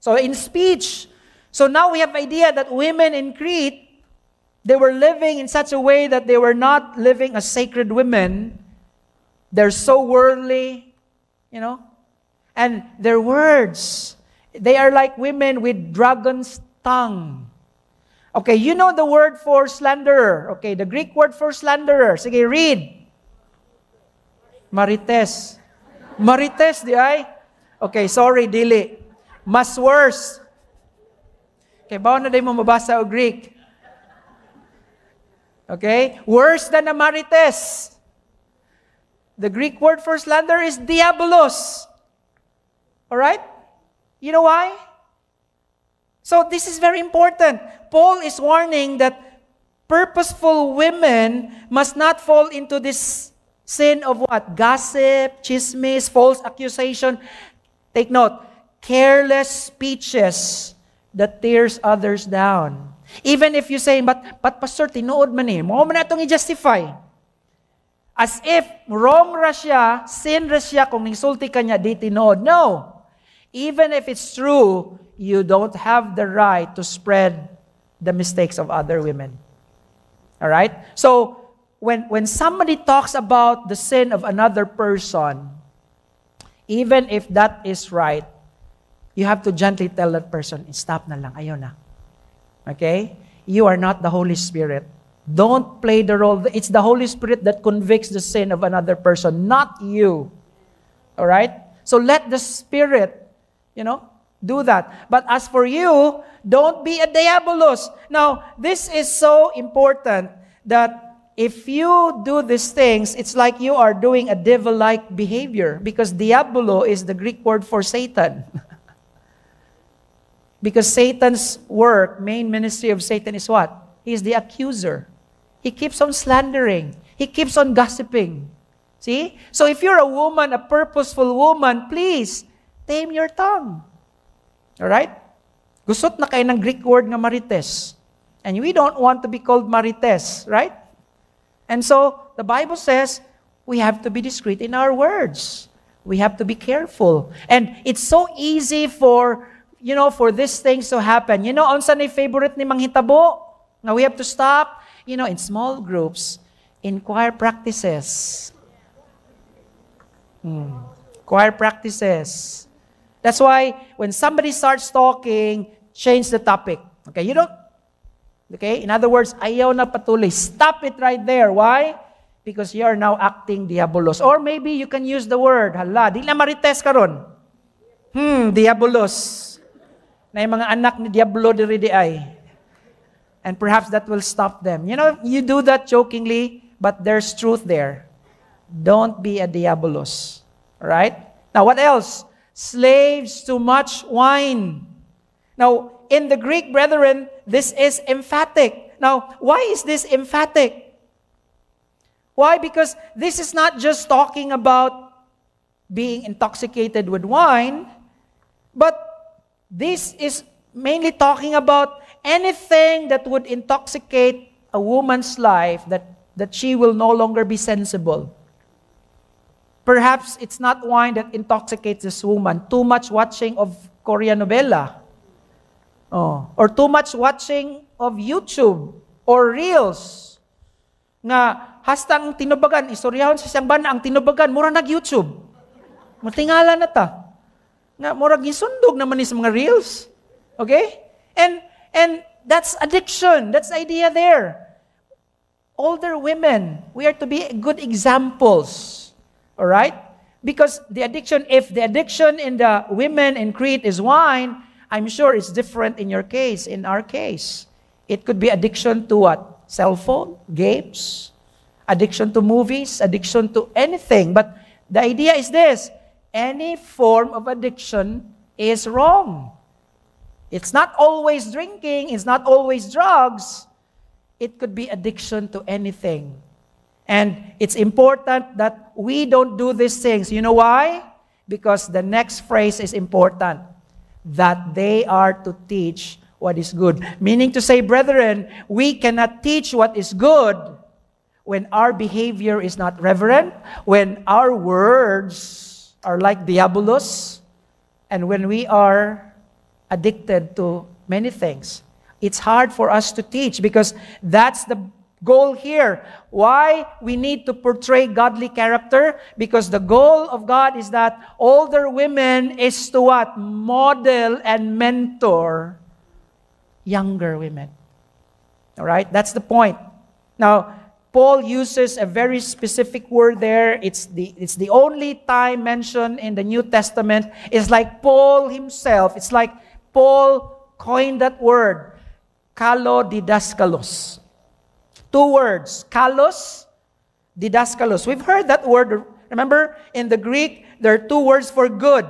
So in speech. So now we have idea that women in Crete, they were living in such a way that they were not living as sacred women. They're so worldly, and their words, they are like women with dragon's tongue. Okay, you know the word for slanderer. Okay, the Greek word for slanderer. Sige, read. Marites. Marites, di ay? Okay, sorry, dili. Mas worse. Okay, bawa na din mo mabasa o Greek. Okay? Worse than a marites. The Greek word for slander is diabolos. Alright? You know why? So this is very important. Paul is warning that purposeful women must not fall into this sin of what? Gossip, chismis, false accusation. Take note. Careless speeches that tears others down. Even if you say, but pastor, tinuod man eh. Mo man itong i-justify. As if wrong ra siya, sin ra siya kung ningsulti ka niya, di tinuod. No. Even if it's true, you don't have the right to spread the mistakes of other women. Alright? So, when somebody talks about the sin of another person, even if that is right, you have to gently tell that person, stop na lang, ayaw na. Okay? You are not the Holy Spirit. Don't play the role. It's the Holy Spirit that convicts the sin of another person, not you. Alright? So let the Spirit, do that. But as for you, don't be a diabolos. Now, this is so important that if you do these things, it's like you are doing a devil-like behavior because diabolo is the Greek word for Satan. Because Satan's work, main ministry of Satan is what? He is the accuser. He keeps on slandering. He keeps on gossiping. See? So if you're a woman, a purposeful woman, please, tame your tongue. Alright? Gusot na kayo ng Greek word nga marites. And we don't want to be called marites, right? And so, the Bible says, we have to be discreet in our words. We have to be careful. And it's so easy for these things to happen. Unsa na favorite ni manghitabo? Now we have to stop, in small groups, in choir practices. Choir practices. That's why when somebody starts talking, change the topic. Okay, in other words, ayaw na patuloy. Stop it right there. Why? Because you are now acting diabolos. Or maybe you can use the word, hala, di na marites karon. Diabolos. Na yung mga anak ni Diablo diri di ay. And perhaps that will stop them. You do that jokingly, but there's truth there. Don't be a diabolos. Alright? Now, what else? Slaves to much wine. Now, in the Greek, brethren, this is emphatic. Now, why is this emphatic? Why? Because this is not just talking about being intoxicated with wine, but this is mainly talking about anything that would intoxicate a woman's life that she will no longer be sensible. Perhaps it's not wine that intoxicates this woman. Too much watching of Korean novela. Or too much watching of YouTube or Reels. nga hasta ang tinubagan, istoryahon sa siyang bana, ang tinubagan, mura nag-YouTube. Matingala na ta. Nga, mura gisundog naman ni sa mga reels. Okay? And that's addiction. That's the idea there. Older women, we are to be good examples. Alright? Because the addiction, if the addiction in the women in Crete is wine, I'm sure it's different in your case, in our case. It could be addiction to what? Cell phone, games, addiction to movies, addiction to anything. But the idea is this, any form of addiction is wrong. It's not always drinking, it's not always drugs. It could be addiction to anything. And it's important that we don't do these things. You know why? Because the next phrase is important. That they are to teach what is good. Meaning to say, brethren, we cannot teach what is good when our behavior is not reverent, when our words are like diabolos, and when we are addicted to many things. It's hard for us to teach because that's the goal here. Why we need to portray godly character? Because the goal of God is that older women is to what? Model and mentor younger women. All right? That's the point. Now, Paul uses a very specific word there. It's the only time mentioned in the New Testament. It's like Paul himself. It's like Paul coined that word. Kalodidaskalos. 2 words. Kalos, didaskalos. We've heard that word. Remember, in the Greek, there are 2 words for good.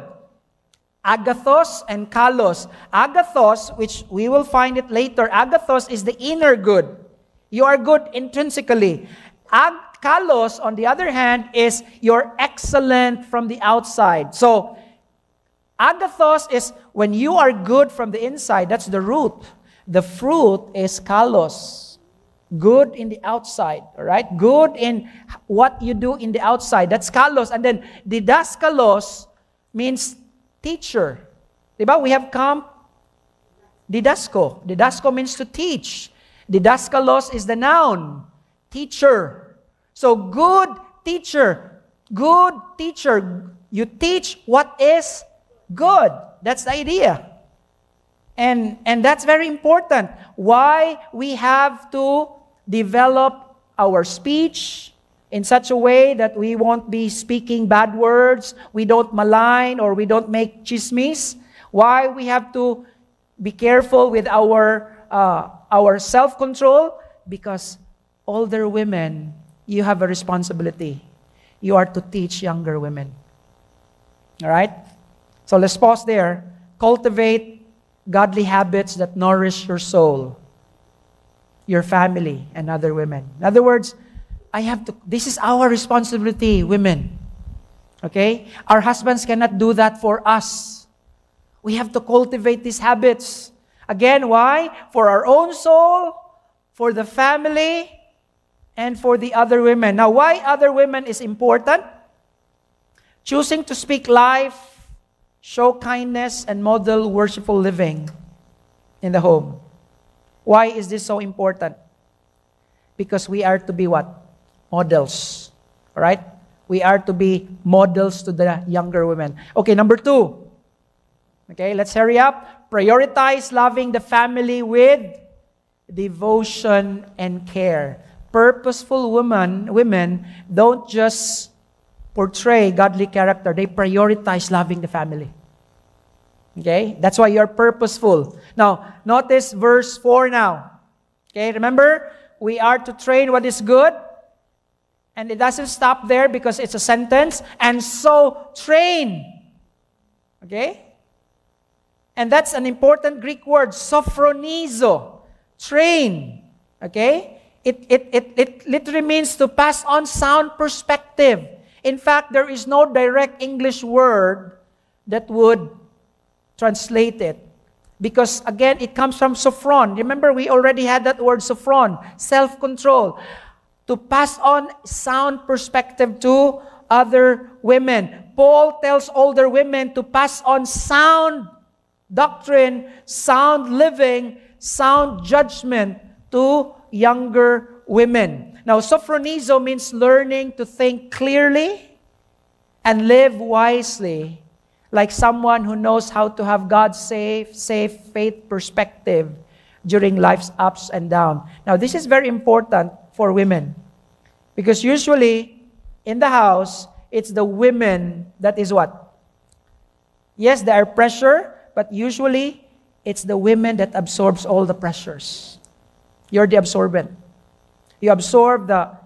Agathos and kalos. Agathos, which we will find it later, agathos is the inner good. You are good intrinsically. Kalos, on the other hand, is you're excellent from the outside. So, agathos is when you are good from the inside. That's the root. The fruit is kalos. Good in the outside, all right? Good in what you do in the outside. That's kalos. And then didaskalos means teacher. Diba? We have come didasko. Didasko means to teach. Didaskalos is the noun. Teacher. So good teacher. Good teacher. You teach what is good. That's the idea. And that's very important. Why we have to develop our speech in such a way that we won't be speaking bad words, we don't malign, or we don't make chismis. Why we have to be careful with our self-control? Because older women, you have a responsibility. You are to teach younger women. All right? So let's pause there. Cultivate godly habits that nourish your soul, your family, and other women. In other words, this is our responsibility, women. Okay? Our husbands cannot do that for us. We have to cultivate these habits. Again, why? For our own soul, for the family, and for the other women. Now, why other women is important? Choosing to speak life, show kindness, and model worshipful living in the home. Why is this so important? Because we are to be what? Models. All right? We are to be models to the younger women. Okay, number 2. Okay, let's hurry up. Prioritize loving the family with devotion and care. Purposeful women don't just portray godly character. They prioritize loving the family. Okay? That's why you're purposeful. Now, notice verse 4 now. Okay, remember? We are to train what is good. And it doesn't stop there because it's a sentence. And so, train. Okay? And that's an important Greek word, sophronizo. Train. Okay? It literally means to pass on sound perspective. In fact, there is no direct English word that would translate it. Because, again, it comes from sophron. Remember, we already had that word sophron, self-control. To pass on sound perspective to other women. Paul tells older women to pass on sound doctrine, sound living, sound judgment to younger women. Now, sophronizo means learning to think clearly and live wisely, like someone who knows how to have God's safe faith perspective during life's ups and downs. Now, this is very important for women because usually in the house, it's the women that is what? Yes, there are pressure, but usually it's the women that absorbs all the pressures. You're the absorbent. You absorb the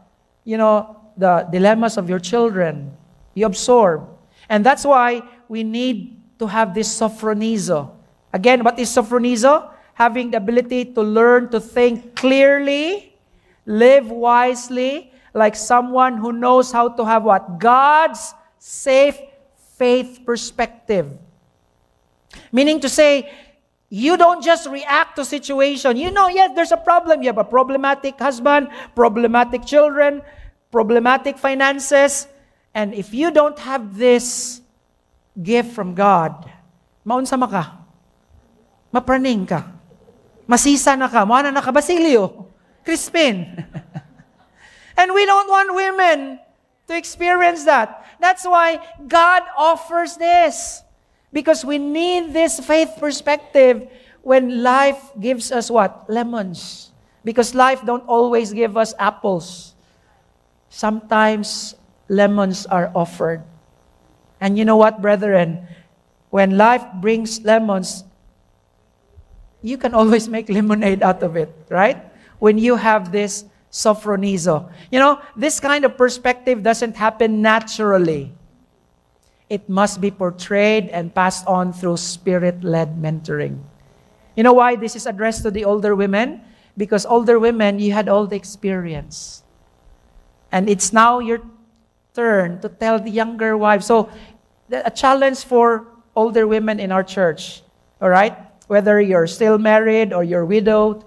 dilemmas of your children. You absorb. And that's why we need to have this sophronizo. Again, what is sophronizo? Having the ability to learn to think clearly, live wisely, like someone who knows how to have what? God's safe faith perspective. Meaning to say, you don't just react to situation. You know, yes, there's a problem. You have a problematic husband, problematic children, problematic finances. And if you don't have this gift from God, maunsa ka? Mapraning ka. Masisa na ka. Moana na ka, Basilio. Crispin. And we don't want women to experience that. That's why God offers this. Because we need this faith perspective when life gives us what? Lemons. Because life don't always give us apples. Sometimes lemons are offered. And you know what, brethren? When life brings lemons, you can always make lemonade out of it, right? When you have this sophronizo. You know, this kind of perspective doesn't happen naturally. It must be portrayed and passed on through Spirit-led mentoring. You know why this is addressed to the older women? Because older women, you had all the experience. And it's now your turn to tell the younger wives. So, a challenge for older women in our church, all right? Whether you're still married or you're widowed,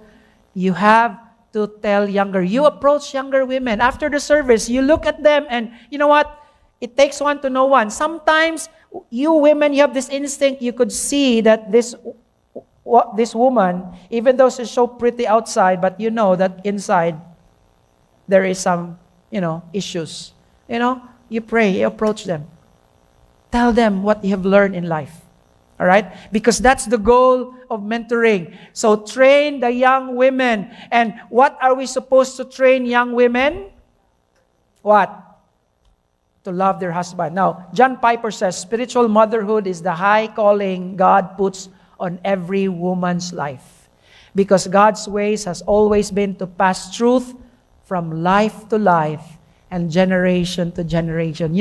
you have to tell younger. You approach younger women. After the service, you look at them and, you know what? It takes one to know one. Sometimes, you women, you have this instinct. You could see that this woman, even though she's so pretty outside, but you know that inside, there is some, issues. You pray, you approach them. Tell them what you have learned in life. All right? Because that's the goal of mentoring. So train the young women. And what are we supposed to train young women? What? To love their husband. Now, John Piper says, spiritual motherhood is the high calling God puts on every woman's life. Because God's ways has always been to pass truth from life to life and generation to generation.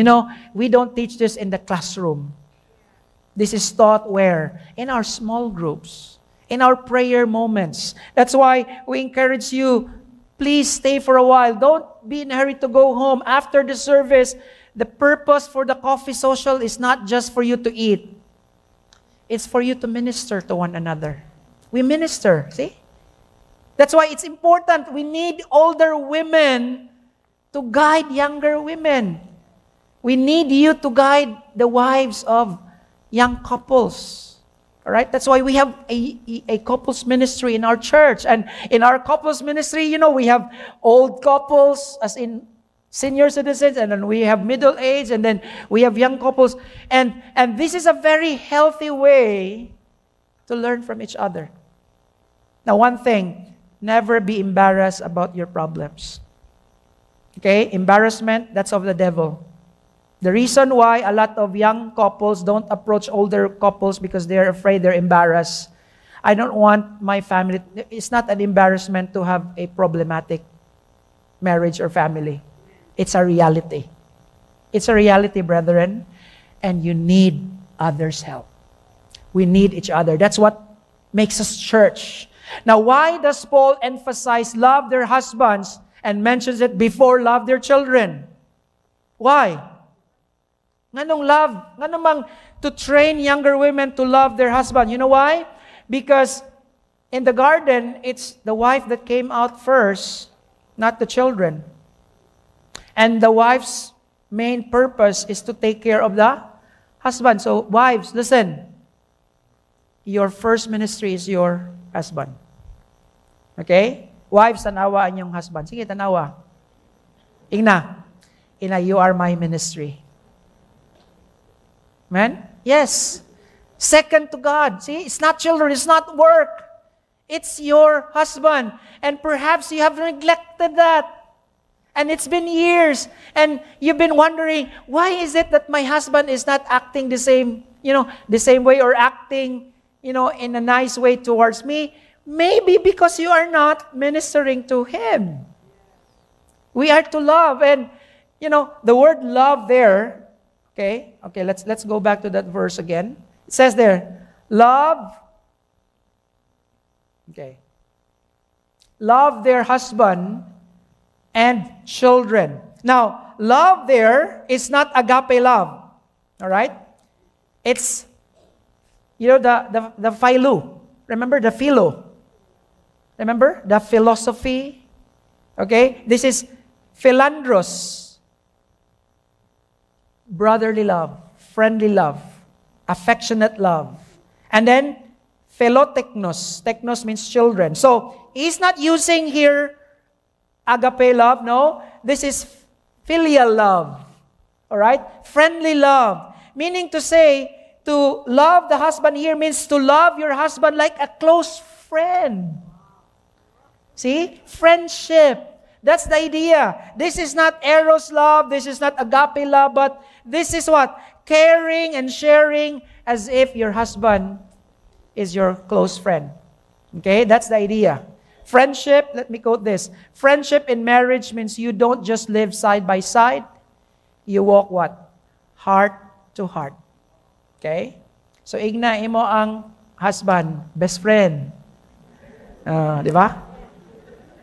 We don't teach this in the classroom. This is taught where? In our small groups, in our prayer moments. That's why we encourage you, please stay for a while. Don't be in a hurry to go home. After the service, the purpose for the coffee social is not just for you to eat. It's for you to minister to one another. We minister, see? That's why it's important. We need older women to guide younger women. We need you to guide the wives of young couples. All right? That's why we have a couples ministry in our church. And in our couples ministry, we have old couples, as in senior citizens, and then we have middle age, and then we have young couples. And this is a very healthy way to learn from each other. Now, one thing, never be embarrassed about your problems. Okay? Embarrassment, that's of the devil. The reason why a lot of young couples don't approach older couples because they're afraid, they're embarrassed. I don't want my family, it's not an embarrassment to have a problematic marriage or family. It's a reality. It's a reality, brethren, and you need others' help. We need each other. That's what makes us church. Now, why does Paul emphasize love their husbands and mentions it before love their children? Why? Nganong love? Nganong to train younger women to love their husband? You know why? Because in the garden, it's the wife that came out first, not the children. And the wife's main purpose is to take care of the husband. So, wives, listen. Your first ministry is your husband. Okay? Wives, tanawa ang inyong husband. Sige, tanawa. Ina, you are my ministry. Amen? Yes. Second to God. See, it's not children, it's not work. It's your husband. And perhaps you have neglected that. And it's been years. And you've been wondering, why is it that my husband is not acting the same way or acting, in a nice way towards me? Maybe because you are not ministering to him. We are to love. And, the word love there, okay, let's go back to that verse again. It says there, love their husband and children. Now, love there is not agape love. All right? It's, the philo. Remember the philo? Remember? The philosophy. Okay? This is philandros. Brotherly love, friendly love, affectionate love. And then, philoteknos. Teknos means children. So, he's not using here agape love. No. This is filial love. All right? Friendly love. Meaning to say, to love the husband here means to love your husband like a close friend. See? Friendship. That's the idea. This is not eros love. This is not agape love. But this is what? Caring and sharing as if your husband is your close friend. Okay? That's the idea. Friendship, let me quote this. Friendship in marriage means you don't just live side by side. You walk what? Heart to heart. Okay? So, ignain mo ang husband, best friend. Di ba?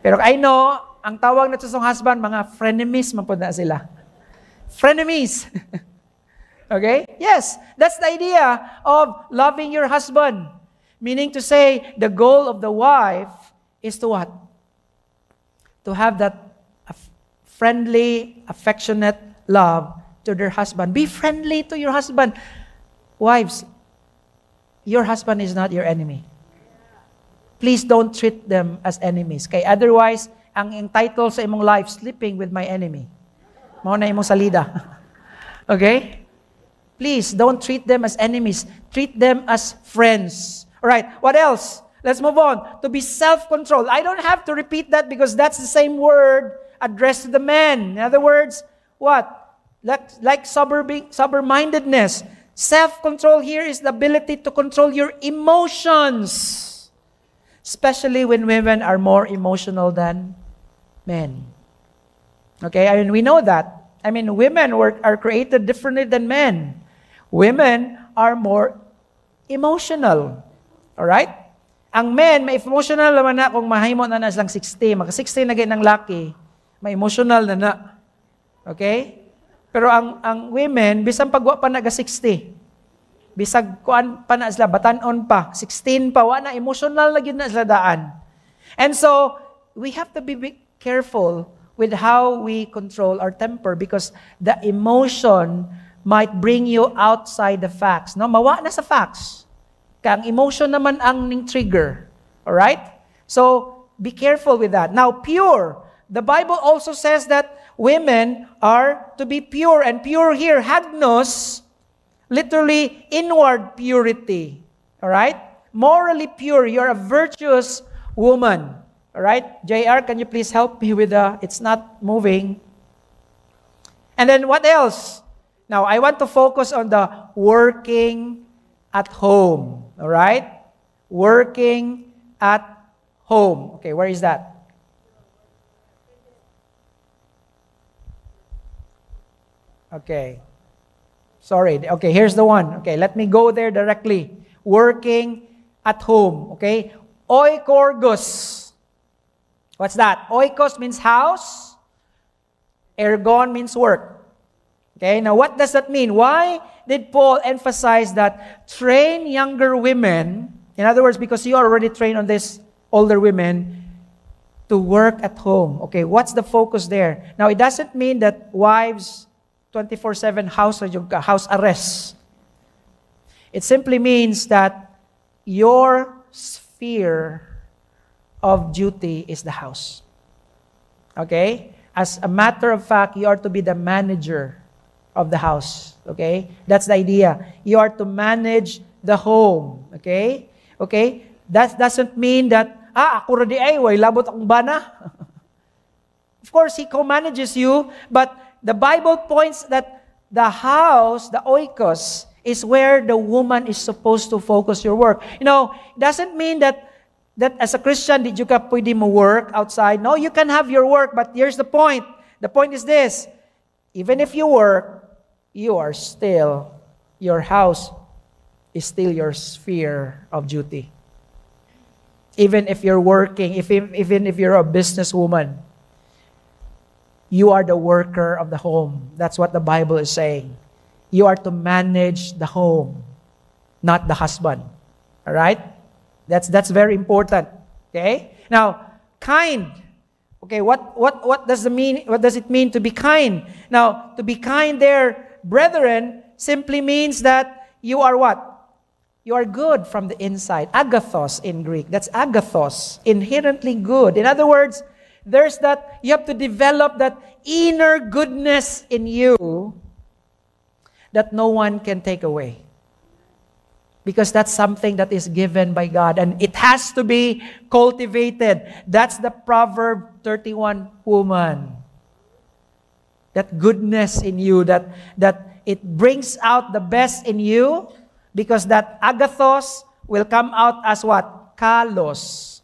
Pero I know, ang tawag na sa husband, mga frenemies, mapod na sila. Frenemies. Okay? Yes, that's the idea of loving your husband. Meaning to say, the goal of the wife is to what? To have that friendly, affectionate love to their husband. Be friendly to your husband. Wives, your husband is not your enemy. Please don't treat them as enemies. Kay otherwise, ang title sa imong life, Sleeping with My Enemy. Mao na imong salida. Okay? Please, don't treat them as enemies. Treat them as friends. Alright, what else? Let's move on. To be self-controlled. I don't have to repeat that because that's the same word addressed to the men. In other words, what? Like sober-mindedness. Self-control here is the ability to control your emotions. Especially when women are more emotional than men. Okay, I mean, we know that. I mean, women are created differently than men. Women are more emotional. Alright? Ang men, may emotional naman na kung mahimo na silang 60. Maka-60 na ganyan ng laki, may emotional na. Okay? Pero ang women, bisang pagwa pa naga-60. Bisag kuan pa na sila, batanon pa, 16 pa, wala na, emotional na yun na sila daan. And so, we have to be careful with how we control our temper because the emotion might bring you outside the facts. No? Mawa na sa facts. Kaya ang emotion naman ang ning trigger. Alright? So, be careful with that. Now, pure. The Bible also says that women are to be pure. And pure here, hagnos, literally inward purity. Alright? Morally pure. You're a virtuous woman. Alright? JR, can you please help me with it's not moving. And then what else? Now, I want to focus on the working at home. Alright? Working at home. Okay, where is that? Okay. Sorry. Okay, here's the one. Okay, let me go there directly. Working at home. Okay? Oikorgos. What's that? Oikos means house. Ergon means work. Okay, now what does that mean? Why did Paul emphasize that train younger women, in other words, because you are already trained on this older women, to work at home? Okay, what's the focus there? Now, it doesn't mean that wives 24/7 house arrest. It simply means that your sphere of duty is the house. Okay? As a matter of fact, you are to be the manager of the house. Okay? That's the idea. You are to manage the home. Okay? Okay? That doesn't mean that, ako radi ay, way labot akong bana. Of course, He co-manages you, but the Bible points that the house, the oikos, is where the woman is supposed to focus your work. You know, it doesn't mean that as a Christian, did you ka pwede mo work outside? No, you can have your work, but here's the point. The point is this. Even if you work, you are still, your house is still your sphere of duty. Even if you're working, even if you're a businesswoman, you are the worker of the home. That's what the Bible is saying. You are to manage the home, not the husband. All right? That's very important. Okay? Now, kind. Okay, what does it mean to be kind? Now, to be kind there, brethren, simply means that you are what? You are good from the inside. Agathos in Greek. That's agathos. Inherently good. In other words, there's that, you have to develop that inner goodness in you that no one can take away. Because that's something that is given by God and it has to be cultivated. That's the Proverb 31 woman. That goodness in you, that it brings out the best in you because that agathos will come out as what? Kalos.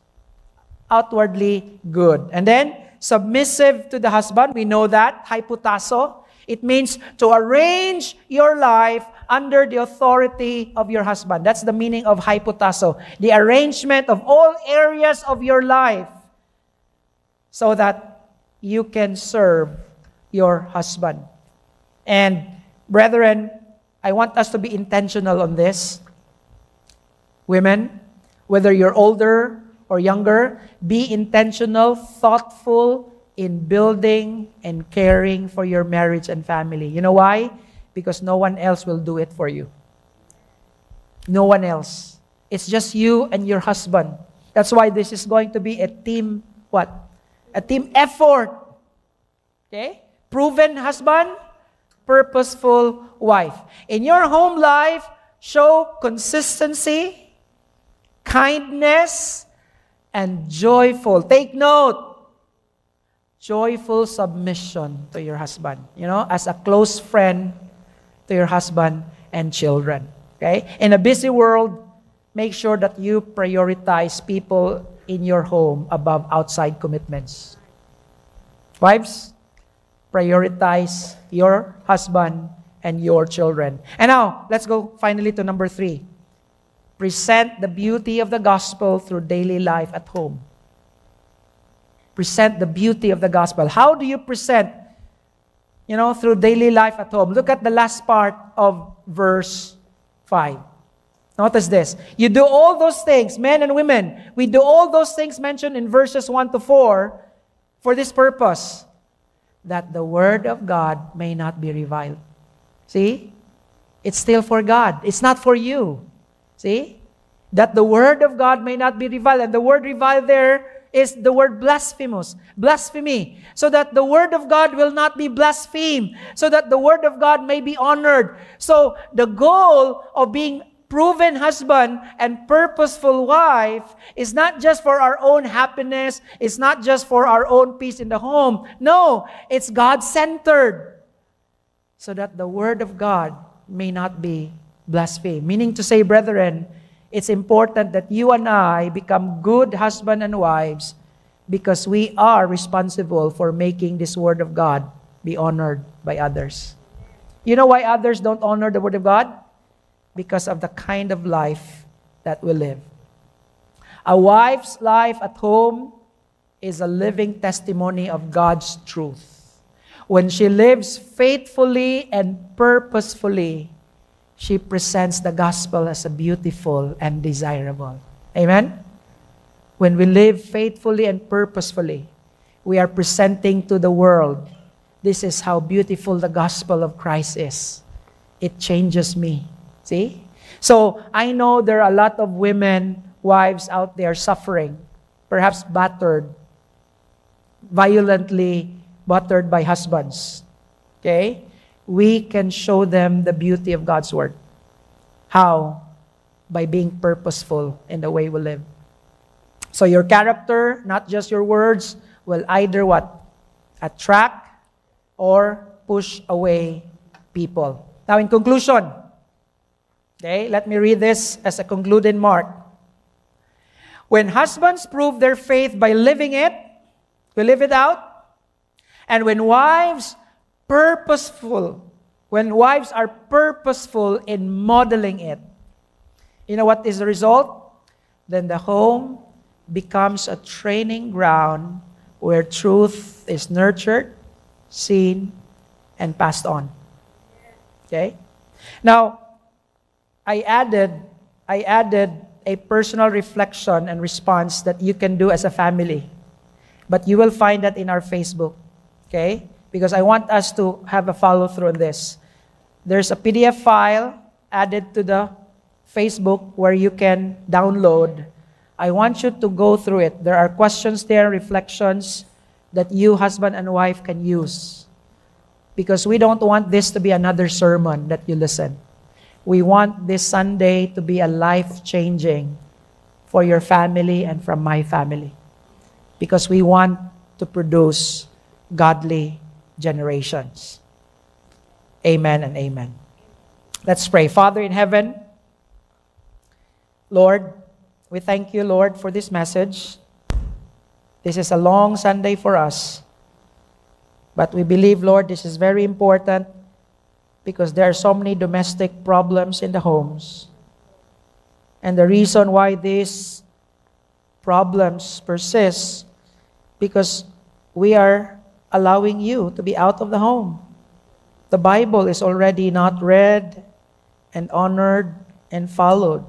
Outwardly good. And then, submissive to the husband, we know that, hypotasso. It means to arrange your life under the authority of your husband. That's the meaning of hypotasso. The arrangement of all areas of your life so that you can serve your husband. And brethren, I want us to be intentional on this. Women, whether you're older or younger, be intentional, thoughtful in building and caring for your marriage and family. You know why? Because no one else will do it for you. No one else. It's just you and your husband. That's why this is going to be a team, what? A team effort. Okay? Proven husband, purposeful wife. In your home life, show consistency, kindness, and joyful. Take note. Joyful submission to your husband. You know, as a close friend to your husband and children. Okay? In a busy world, make sure that you prioritize people in your home above outside commitments. Wives, prioritize your husband and your children. And now, let's go finally to number 3. Present the beauty of the gospel through daily life at home. Present the beauty of the gospel. How do you present, through daily life at home? Look at the last part of verse 5. Notice this. You do all those things, men and women. We do all those things mentioned in verses 1 to 4 for this purpose, that the word of God may not be reviled. See? It's still for God. It's not for you. See? That the word of God may not be reviled. And the word reviled there is the word blasphemous. Blasphemy. So that the word of God will not be blasphemed. So that the word of God may be honored. So the goal of being proven husband and purposeful wife is not just for our own happiness. It's not just for our own peace in the home. No, it's God-centered. So that the word of God may not be blasphemed. Meaning to say, brethren, it's important that you and I become good husband and wives because we are responsible for making this word of God be honored by others. You know why others don't honor the word of God? Because of the kind of life that we live. A wife's life at home is a living testimony of God's truth. When she lives faithfully and purposefully, she presents the gospel as a beautiful and desirable. Amen? When we live faithfully and purposefully, we are presenting to the world, this is how beautiful the gospel of Christ is. It changes me. See? So, I know there are a lot of women, wives out there suffering perhaps battered, violently battered by husbands. Okay? We can show them the beauty of God's Word. How? By being purposeful in the way we live. So your character, not just your words, will either what? Attract or push away people. Now in conclusion, okay, let me read this as a concluding mark. When husbands prove their faith by living it, we live it out, and when wives are purposeful in modeling it, you know what is the result? Then the home becomes a training ground where truth is nurtured, seen, and passed on. Okay? Now, I added a personal reflection and response that you can do as a family. But you will find that in our Facebook. Okay? Because I want us to have a follow-through on this. There's a PDF file added to the Facebook where you can download. I want you to go through it. There are questions there, reflections that you, husband and wife, can use. Because we don't want this to be another sermon that you listen. We want this Sunday to be a life-changing for your family and from my family. Because we want to produce godly generations. Amen and amen. Let's pray. Father in heaven, Lord, we thank you, Lord, for this message. This is a long Sunday for us. But we believe, Lord, this is very important because there are so many domestic problems in the homes. And the reason why these problems persist because we are allowing you to be out of the home. The Bible is already not read and honored and followed.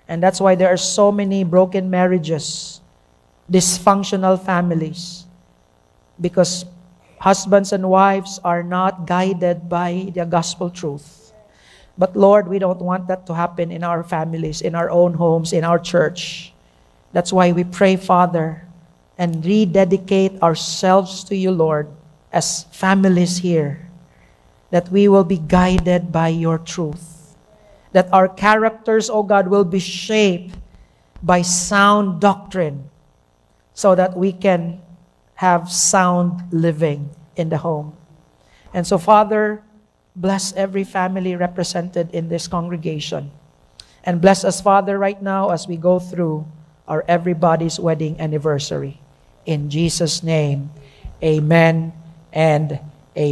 And that's why there are so many broken marriages, dysfunctional families, because husbands and wives are not guided by the gospel truth. But Lord, we don't want that to happen in our families, in our own homes, in our church. That's why we pray, Father, and rededicate ourselves to you, Lord, as families here, that we will be guided by your truth, that our characters, oh God, will be shaped by sound doctrine so that we can have sound living in the home. And so, Father, bless every family represented in this congregation. And bless us, Father, right now as we go through our everybody's wedding anniversary. In Jesus' name, amen and